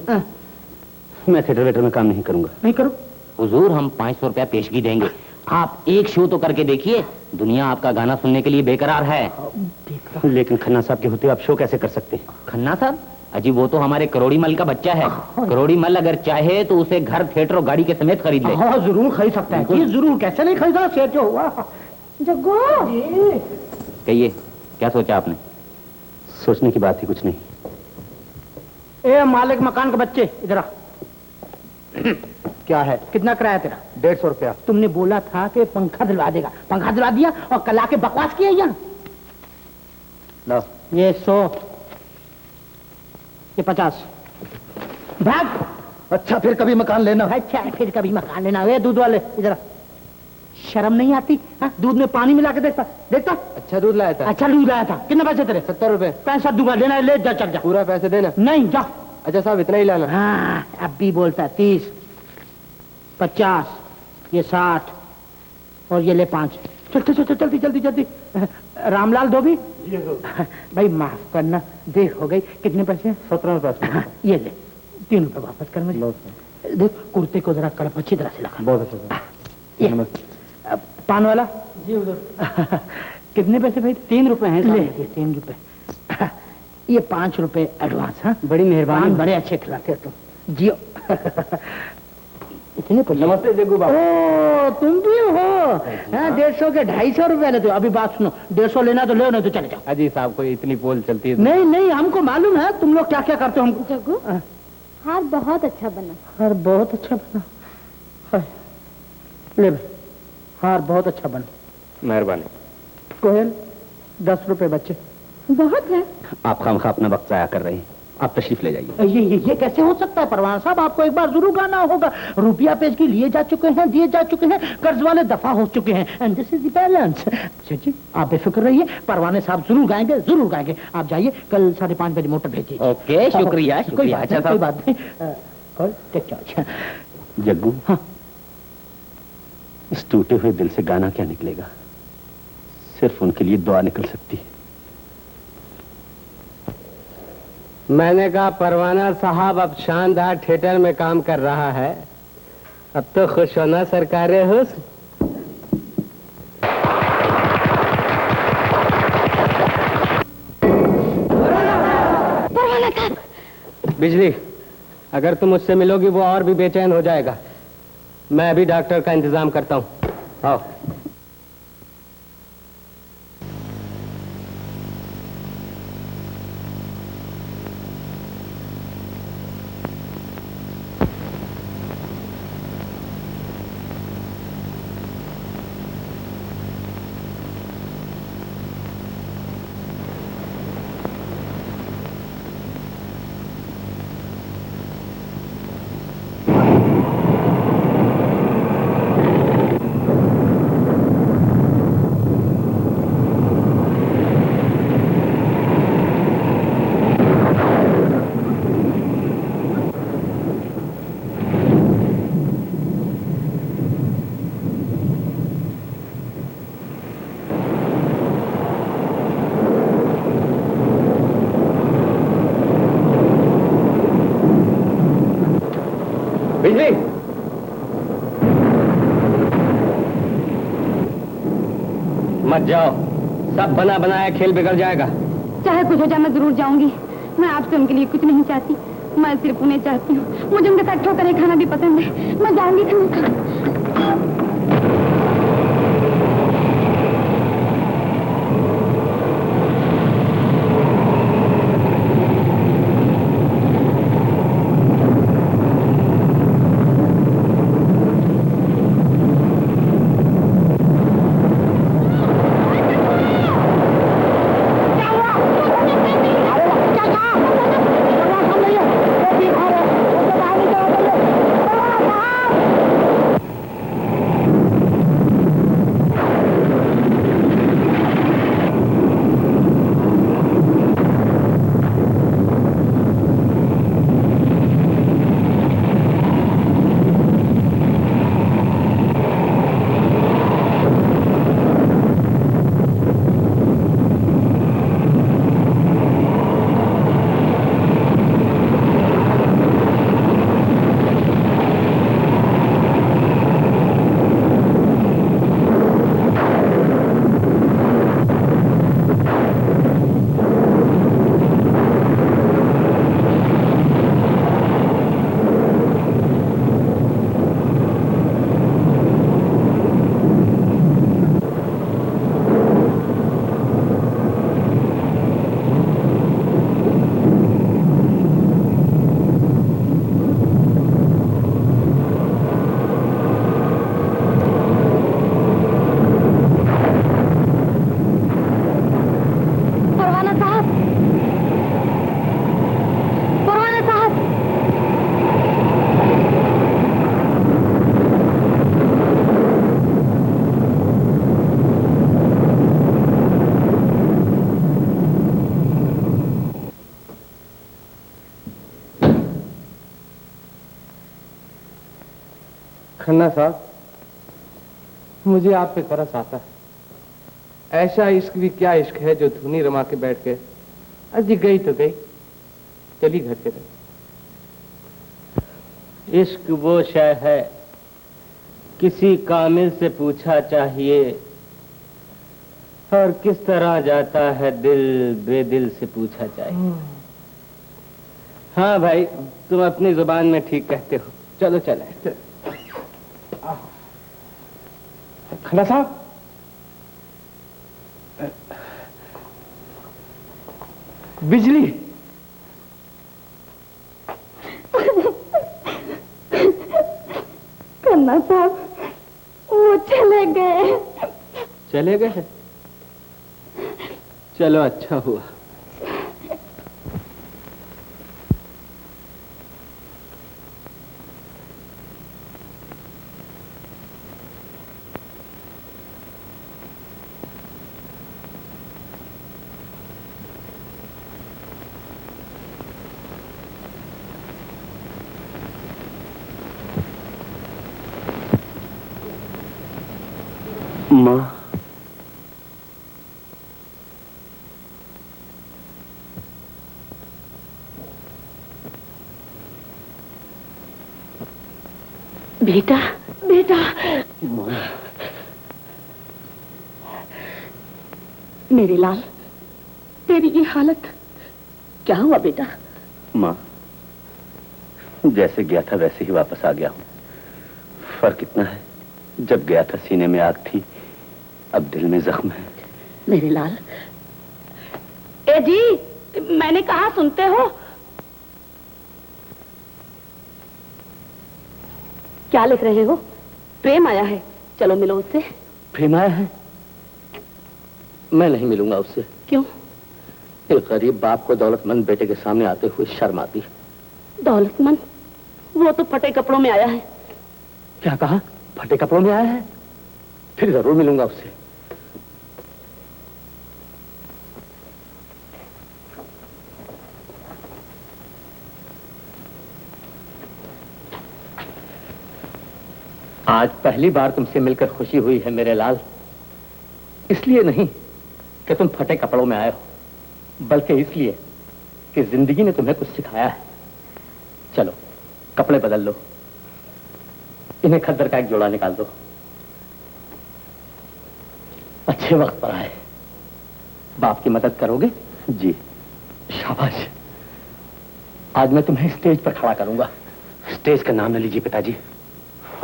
मैं थिएटर वेटर में काम नहीं करूंगा। नहीं करो हुजूर, हम 500 रुपया पेशगी देंगे। आप एक शो तो करके देखिए, दुनिया आपका गाना सुनने के लिए बेकरार है। लेकिन खन्ना साहब के होते आप शो कैसे कर सकते हैं? खन्ना साहब? अजी वो तो हमारे करोड़ी मल का बच्चा है। करोड़ी मल अगर चाहे तो उसे घर, थिएटर और गाड़ी के समेत खरीद ले। हाँ जरूर खरीद सकता है जी, जरूर, कैसे नहीं खरीदा, सेठ जो हुआ। जग्गू, कहिए, क्या सोचा आपने? सोचने की बात ही कुछ नहीं। ए मालिक मकान के बच्चे, इधर आ। क्या है? कितना किराया तेरा? 150 रुपया। तुमने बोला था कि पंखा दिलवा देगा, पंखा दिलवा दिया और कल आके बकवास किया यहाँ। लो ये 100, ये 50। भाग। अच्छा फिर कभी मकान लेना। अच्छा फिर कभी मकान लेना। वे दूध वाले इधर, शर्म नहीं आती? हाँ, दूध में पानी मिला के देखता देखता। अच्छा दूध लाया था? अच्छा दूध लाया था। कितने पैसे तेरे? 70 रुपए। 65 दूंगा, लेना ले जा, चल जा। पूरा पैसे देना? नहीं जा। अच्छा साहब, इतना ही लाना? हाँ अब भी बोलता है। 30, 50, ये 60 और ये ले 5। चलते चलते जल्दी जल्दी जल्दी। रामलाल धोबी भाई माफ करना, देख हो गई। कितने पैसे? 17 रुपए। हाँ, ये ले 3 रुपए वापस कर मुझे। देख कुर्ते को जरा कड़प अच्छी तरह से लगा। बहुत अच्छा। ये पान वाला जी उधर। कितने पैसे भाई? 3 रुपए हैं। ले ये 3 रुपए। ये 5 रुपए एडवांस। हाँ बड़ी मेहरबानी। बड़े अच्छे खिलाते हो तुम, जियो। इतने पैसे? नमस्ते जग्गू बाबू। ओ तुम भी हो? 150 के 250 रुपए लेते हो। अभी बात सुनो, 150 लेना तो ले, नहीं तो चले जाओ। अजी साहब को इतनी पोल चलती है। नहीं नहीं, हमको मालूम है तुम लोग क्या क्या करते हो। हमको जग्गू हार बहुत अच्छा बना। हार बहुत अच्छा बना। हाय, ले भाई, हार बहुत अच्छा बना। मेहरबानी। कोयल 10 रुपए बच्चे। बहुत है। आप खामखा अपना वक्त जाया कर रहे हैं, आप तशरीफ ले जाइए। ये कैसे हो सकता है परवाना साहब? आपको एक बार जरूर गाना होगा। रुपया पेश लिए जा चुके हैं, दिए जा चुके हैं, कर्ज वाले दफा हो चुके हैं। And this is the balance. जी आप बेफिक्र रहिए, परवाने साहब जरूर गाएंगे, जरूर गाएंगे। आप जाइए, कल 5:30 बजे मोटर भेजिए। ओके, शुक्रिया कोई बात नहीं, कोई बात नहीं। Take charge. जग्गू, हाँ, इस टूटे हुए दिल से गाना क्या निकलेगा? सिर्फ उनके लिए दुआ निकल सकती है। मैंने कहा परवाना साहब अब शानदार थिएटर में काम कर रहा है, अब तो खुश होना सरकारे हुस्न। परवाना साहब, बिजली, अगर तुम मुझसे मिलोगी वो और भी बेचैन हो जाएगा। मैं अभी डॉक्टर का इंतजाम करता हूँ। आओ। बिजली, मत जाओ, सब बना बनाया खेल बिगड़ जाएगा। चाहे कुछ हो जाए मैं जरूर जाऊंगी। मैं आपसे उनके लिए कुछ नहीं चाहती, मैं सिर्फ उन्हें चाहती हूँ। मुझे उनके साथ ठोकरें खाना भी पसंद है। मैं जाऊंगी खाना। खन्ना साहब, मुझे आप पे तरस आता है। ऐसा इश्क भी क्या इश्क है जो धुनी रमा के बैठ गए। अजी गई तो गई, चली घर चले। इश्क वो शय है, किसी कामिल से पूछा चाहिए, और किस तरह जाता है दिल बेदिल से पूछा चाहिए। हाँ भाई, तुम अपनी जुबान में ठीक कहते हो। चलो चले। खन्ना साहब, बिजली। खन्ना साहब वो चले गए। चले गए? चलो अच्छा हुआ। माँ, बेटा बेटा, मेरे लाल, तेरी ये हालत क्या हुआ बेटा? माँ, जैसे गया था वैसे ही वापस आ गया हूँ। फर्क इतना है, जब गया था सीने में आग थी, अब दिल में जख्म है। मेरे लाल। ए जी, मैंने कहा सुनते हो? क्या लिख रहे हो? प्रेम आया है, चलो मिलो उससे। प्रेम आया है? मैं नहीं मिलूंगा उससे। क्यों? एक गरीब बाप को दौलतमंद बेटे के सामने आते हुए शर्म आती। दौलतमंद? वो तो फटे कपड़ों में आया है। क्या कहा? फटे कपड़ों में आया है? फिर जरूर मिलूंगा उससे। आज पहली बार तुमसे मिलकर खुशी हुई है मेरे लाल। इसलिए नहीं कि तुम फटे कपड़ों में आए हो, बल्कि इसलिए कि जिंदगी ने तुम्हें कुछ सिखाया है। चलो कपड़े बदल लो, इन्हें खद्दर का एक जोड़ा निकाल दो। अच्छे वक्त पर आए। बाप की मदद करोगे? जी। शाबाश। आज मैं तुम्हें स्टेज पर खड़ा करूंगा। स्टेज का नाम न लीजिए पिताजी,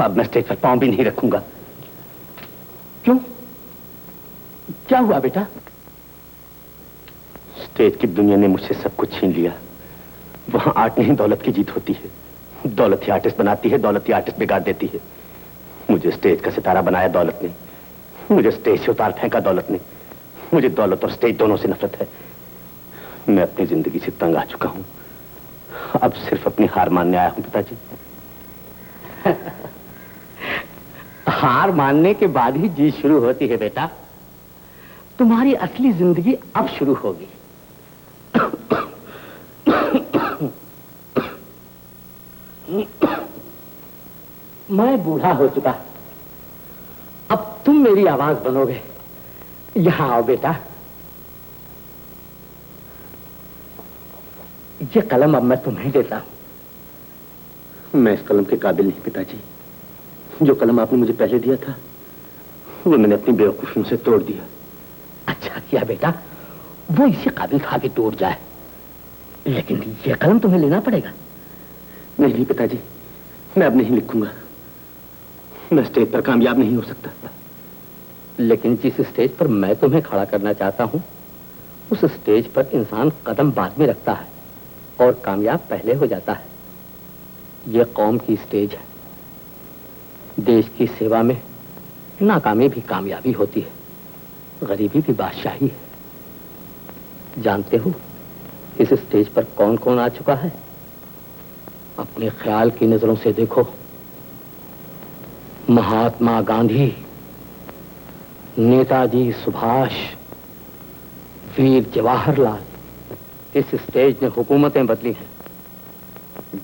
अब मैं स्टेज पर पांव भी नहीं रखूंगा। क्यों? क्या हुआ बेटा? स्टेज की दुनिया ने मुझसे सब कुछ छीन लिया। वहां आर्ट नहीं दौलत की जीत होती है। दौलत ही आर्टिस्ट बनाती है, दौलत ही आर्टिस्ट बिगाड़ देती है। मुझे स्टेज का सितारा बनाया दौलत ने, मुझे स्टेज से उतार फेंका दौलत ने। मुझे दौलत और स्टेज दोनों से नफरत है। मैं अपनी जिंदगी से तंग आ चुका हूं। अब सिर्फ अपनी हार मानने आया हूं पिताजी। हार मानने के बाद ही जीत शुरू होती है बेटा। तुम्हारी असली जिंदगी अब शुरू होगी। मैं बूढ़ा हो चुका, अब तुम मेरी आवाज बनोगे। यहां आओ बेटा। ये कलम अब मैं तुम्हें देता हूं। मैं इस कलम के काबिल नहीं पिताजी। जो कलम आपने मुझे पहले दिया था, वो मैंने अपनी बेवकूफियों से तोड़ दिया। अच्छा किया बेटा, वो इसी काबिल था कि टूट जाए। लेकिन ये कलम तुम्हें लेना पड़ेगा। नहीं पिताजी, मैं अब नहीं लिखूंगा। मैं स्टेज पर कामयाब नहीं हो सकता। लेकिन जिस स्टेज पर मैं तुम्हें खड़ा करना चाहता हूं, उस स्टेज पर इंसान कदम बाद में रखता है और कामयाब पहले हो जाता है। यह कौम की स्टेज है। देश की सेवा में नाकामी भी कामयाबी होती है, गरीबी भी बादशाही है। जानते हो इस स्टेज पर कौन कौन आ चुका है? अपने ख्याल की नजरों से देखो। महात्मा गांधी, नेताजी सुभाष, वीर जवाहरलाल। इस स्टेज ने हुकूमतें बदली हैं।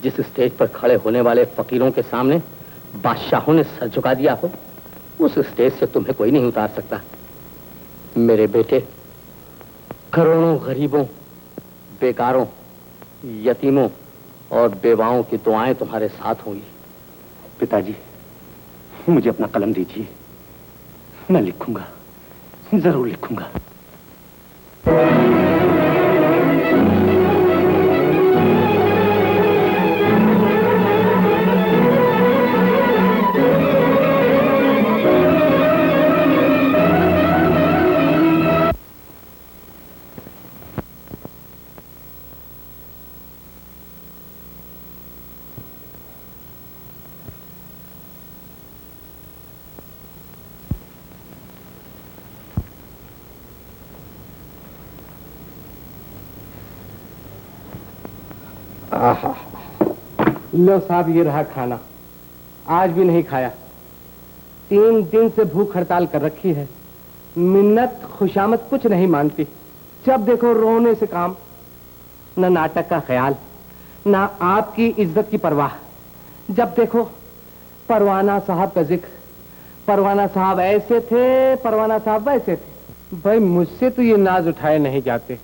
जिस स्टेज पर खड़े होने वाले फकीरों के सामने बादशाहों ने सर झुका दिया हो, उस स्टेज से तुम्हें कोई नहीं उतार सकता। मेरे बेटे, करोड़ों गरीबों, बेकारों, यतीमों और बेवाओं की दुआएं तुम्हारे साथ होंगी। पिताजी, मुझे अपना कलम दीजिए, मैं लिखूंगा, जरूर लिखूंगा। आहा, लो साहब ये रहा खाना, आज भी नहीं खाया। 3 दिन से भूख हड़ताल कर रखी है। मिन्नत खुशामद कुछ नहीं मानती। जब देखो रोने से काम, न नाटक का ख्याल, ना आपकी इज्जत की परवाह। जब देखो परवाना साहब का जिक्र, परवाना साहब ऐसे थे, परवाना साहब वैसे थे। भाई मुझसे तो ये नाज उठाए नहीं जाते।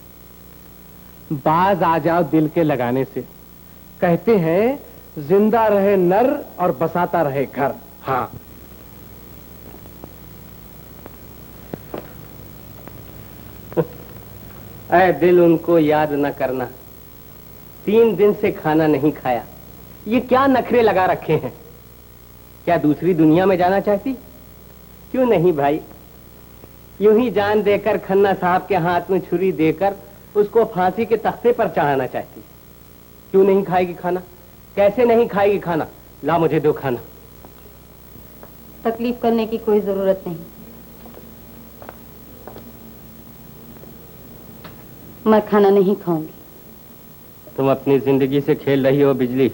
बाज आ जाओ दिल के लगाने से। कहते हैं जिंदा रहे नर और बसाता रहे घर। हाँ, ऐ दिल उनको याद न करना, 3 दिन से खाना नहीं खाया। ये क्या नखरे लगा रखे हैं? क्या दूसरी दुनिया में जाना चाहती? क्यों नहीं भाई, यूं ही जान देकर खन्ना साहब के हाथ में छुरी देकर उसको फांसी के तख्ते पर चढ़ाना चाहती। क्यों नहीं खाएगी खाना? कैसे नहीं खाएगी खाना? ला मुझे दो खाना। तकलीफ करने की कोई जरूरत नहीं। मैं खाना नहीं खाऊंगी। तुम अपनी जिंदगी से खेल रही हो बिजली।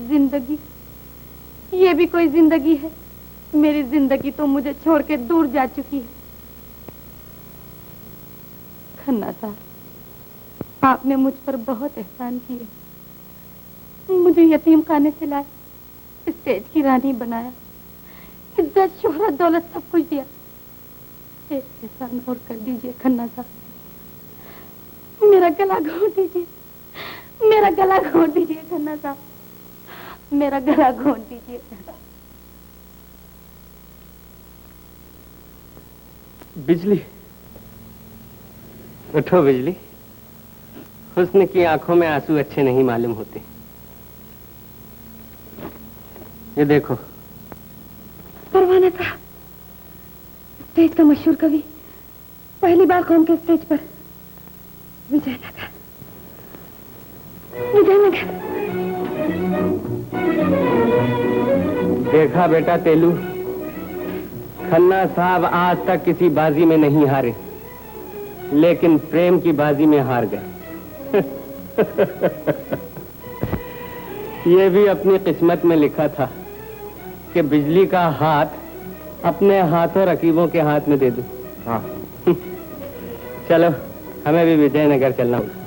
जिंदगी? ये भी कोई जिंदगी है? मेरी जिंदगी तो मुझे छोड़ के दूर जा चुकी है। खन्ना साहब, आपने मुझ पर बहुत एहसान किए। मुझे यतीम खाने से लाए, स्टेज की रानी बनाया, इज्जत शोहरत दौलत सब कुछ दिया। एक एहसान और कर दीजिए खन्ना साहब, मेरा गला घोंट दीजिए, मेरा गला घोंट दीजिए खन्ना साहब, मेरा गला घोंट दीजिए। बिजली, उठो बिजली। हुस्न की आंखों में आंसू अच्छे नहीं मालूम होते। ये देखो। परवाना साहब, स्टेज का मशहूर कवि, पहली बार कौन के स्टेज पर? विजयनगर, विजयनगर। देखा बेटा तेलू, खन्ना साहब आज तक किसी बाजी में नहीं हारे, लेकिन प्रेम की बाजी में हार गए। ये भी अपनी किस्मत में लिखा था कि बिजली का हाथ अपने हाथों रकीबों के हाथ में दे दूं। हाँ। चलो, हमें भी विजयनगर चलना होगा।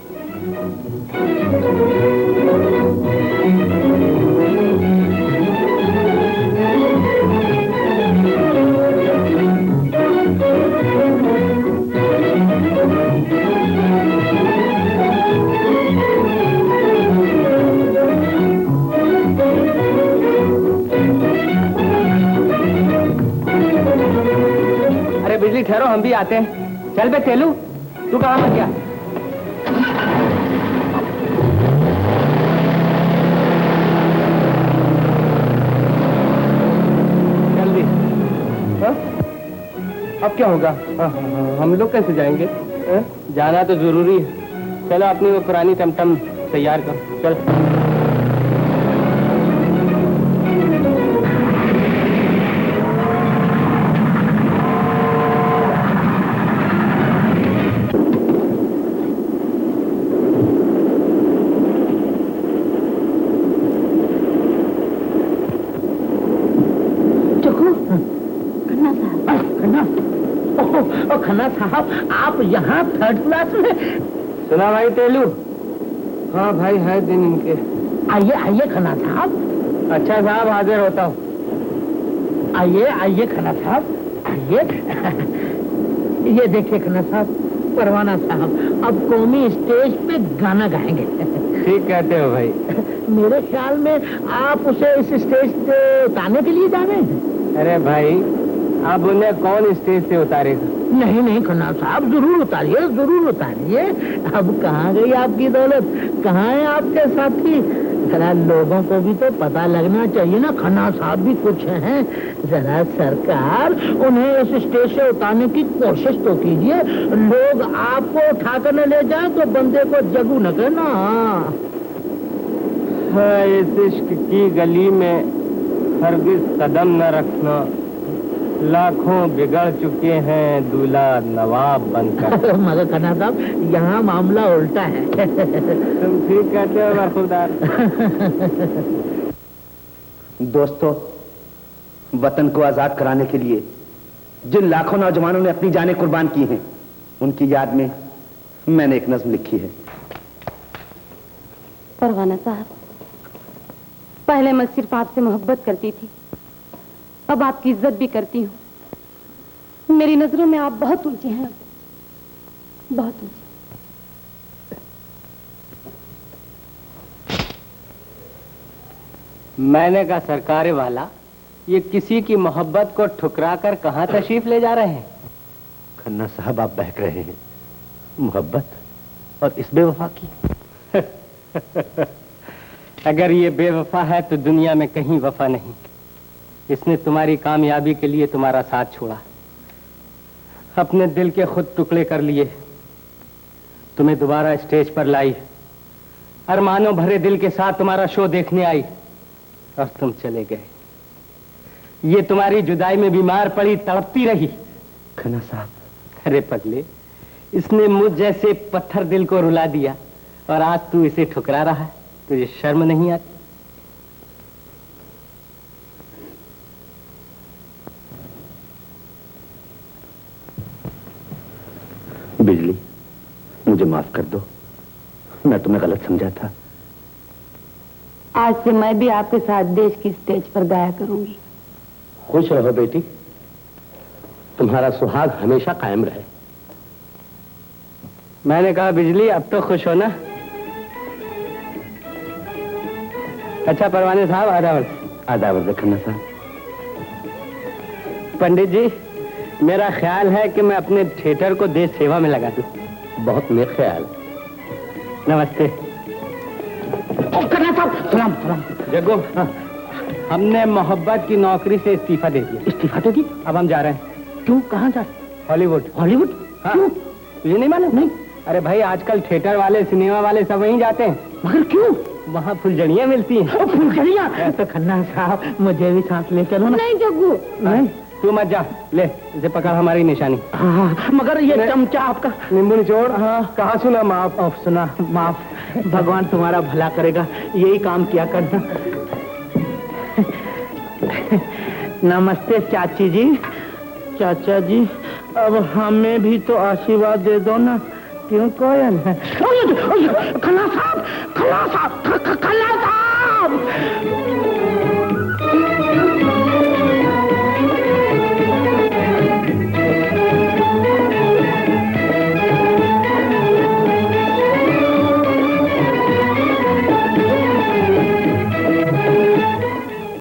अरे बिजली ठहरो, हम भी आते हैं। चल बे तेलू, तू कहाँ मत गया? जल्दी। हाँ? अब क्या होगा? हम लोग कैसे जाएंगे? जाना तो जरूरी है। चलो अपनी वो पुरानी टमटम तैयार कर। चल। खन्ना साहब, आप यहाँ 3rd क्लास में? सुना भाई तेलू? हाँ भाई, है दिन इनके। आइए आइए खन्ना साहब। अच्छा साहब, हाजिर होता हूँ। आइए आइए खन्ना साहब, आइए। ये देखिए खन्ना साहब, परवाना साहब अब कौमी स्टेज पे गाना गाएंगे। ठीक कहते हो भाई। मेरे ख्याल में आप उसे इस स्टेज पे उतारने के लिए जा रहे हैं। अरे भाई, अब उन्हें कौन स्टेज से उतारेगा? नहीं नहीं खन्ना साहब, जरूर उतारिए, जरूर उतारिए। अब कहाँ गई आपकी दौलत, कहाँ है आपके साथी? जरा लोगों को भी तो पता लगना चाहिए ना, खन्ना साहब भी कुछ हैं। जरा सरकार उन्हें इस स्टेज से उतारने की कोशिश तो कीजिए। लोग आपको उठाकर न ले जाए तो बंदे को जगू न करना। इस इश्क की गली में हरगिज कदम न रखना, लाखों बिगड़ चुके हैं दूल्हा नवाब बनकर। मगर खन्ना साहब यहाँ मामला उल्टा है। तुम ठीक कहते हो बरखुरदार। दोस्तों, वतन को आजाद कराने के लिए जिन लाखों नौजवानों ने अपनी जानें कुर्बान की हैं, उनकी याद में मैंने एक नज्म लिखी है। परवाना साहब, पहले मैं सिर्फ आपसे मोहब्बत करती थी, अब आपकी इज्जत भी करती हूँ। मेरी नजरों में आप बहुत ऊंचे हैं, बहुत ऊंचे। मैंने कहा सरकारे वाला, ये किसी की मोहब्बत को ठुकरा कर कहाँ तशरीफ ले जा रहे हैं? खन्ना साहब, आप बहक रहे हैं। मोहब्बत और इस बेवफा की। अगर ये बेवफा है तो दुनिया में कहीं वफा नहीं। इसने तुम्हारी कामयाबी के लिए तुम्हारा साथ छोड़ा, अपने दिल के खुद टुकड़े कर लिए, तुम्हें दोबारा स्टेज पर लाई, अरमानों भरे दिल के साथ तुम्हारा शो देखने आई, और तुम चले गए। ये तुम्हारी जुदाई में बीमार पड़ी तड़पती रही। खन्ना साहब, अरे पगले, इसने मुझ जैसे पत्थर दिल को रुला दिया और आज तू इसे ठुकरा रहा है। तुझे शर्म नहीं आती? बिजली, मुझे माफ कर दो, मैं तुम्हें गलत समझा था। आज से मैं भी आपके साथ देश की स्टेज पर गाया करूंगी। खुश रहो बेटी, तुम्हारा सुहाग हमेशा कायम रहे। मैंने कहा बिजली, अब तो खुश हो ना? अच्छा परवाने साहब, आदावर खन्ना साहब। पंडित जी, मेरा ख्याल है कि मैं अपने थिएटर को देश सेवा में लगा दूं। बहुत नेक ख्याल। नमस्ते। खन्ना साहब, सलाम सलाम। जग्गू, हमने मोहब्बत की नौकरी से इस्तीफा दे दिया। इस्तीफा दे दी? अब हम जा रहे हैं। क्यों, कहाँ जा? हॉलीवुड। हॉलीवुड? हाँ। क्यों? तुझे नहीं मालूम? नहीं। अरे भाई, आजकल थिएटर वाले, सिनेमा वाले सब वहीं जाते हैं। मगर क्यों? वहाँ फुलझड़ियाँ मिलती हैं। फुलझड़ियाँ? तो खन्ना साहब, मुझे भी साथ ले चलो ना। नहीं जग्गू, नहीं, तू मत जा। ले, इसे पकड़, हमारी निशानी। हाँ, मगर ये चमचा आपका। नींबू निचोड़। हाँ, कहाँ सुना माफ? सुना माफ। भगवान तुम्हारा भला करेगा, यही काम किया करना। नमस्ते चाची जी। चाचा जी, अब हमें भी तो आशीर्वाद दे दो ना। क्यों कोयल है? खन्ना साहब, खन्ना साहब, खन्ना साहब।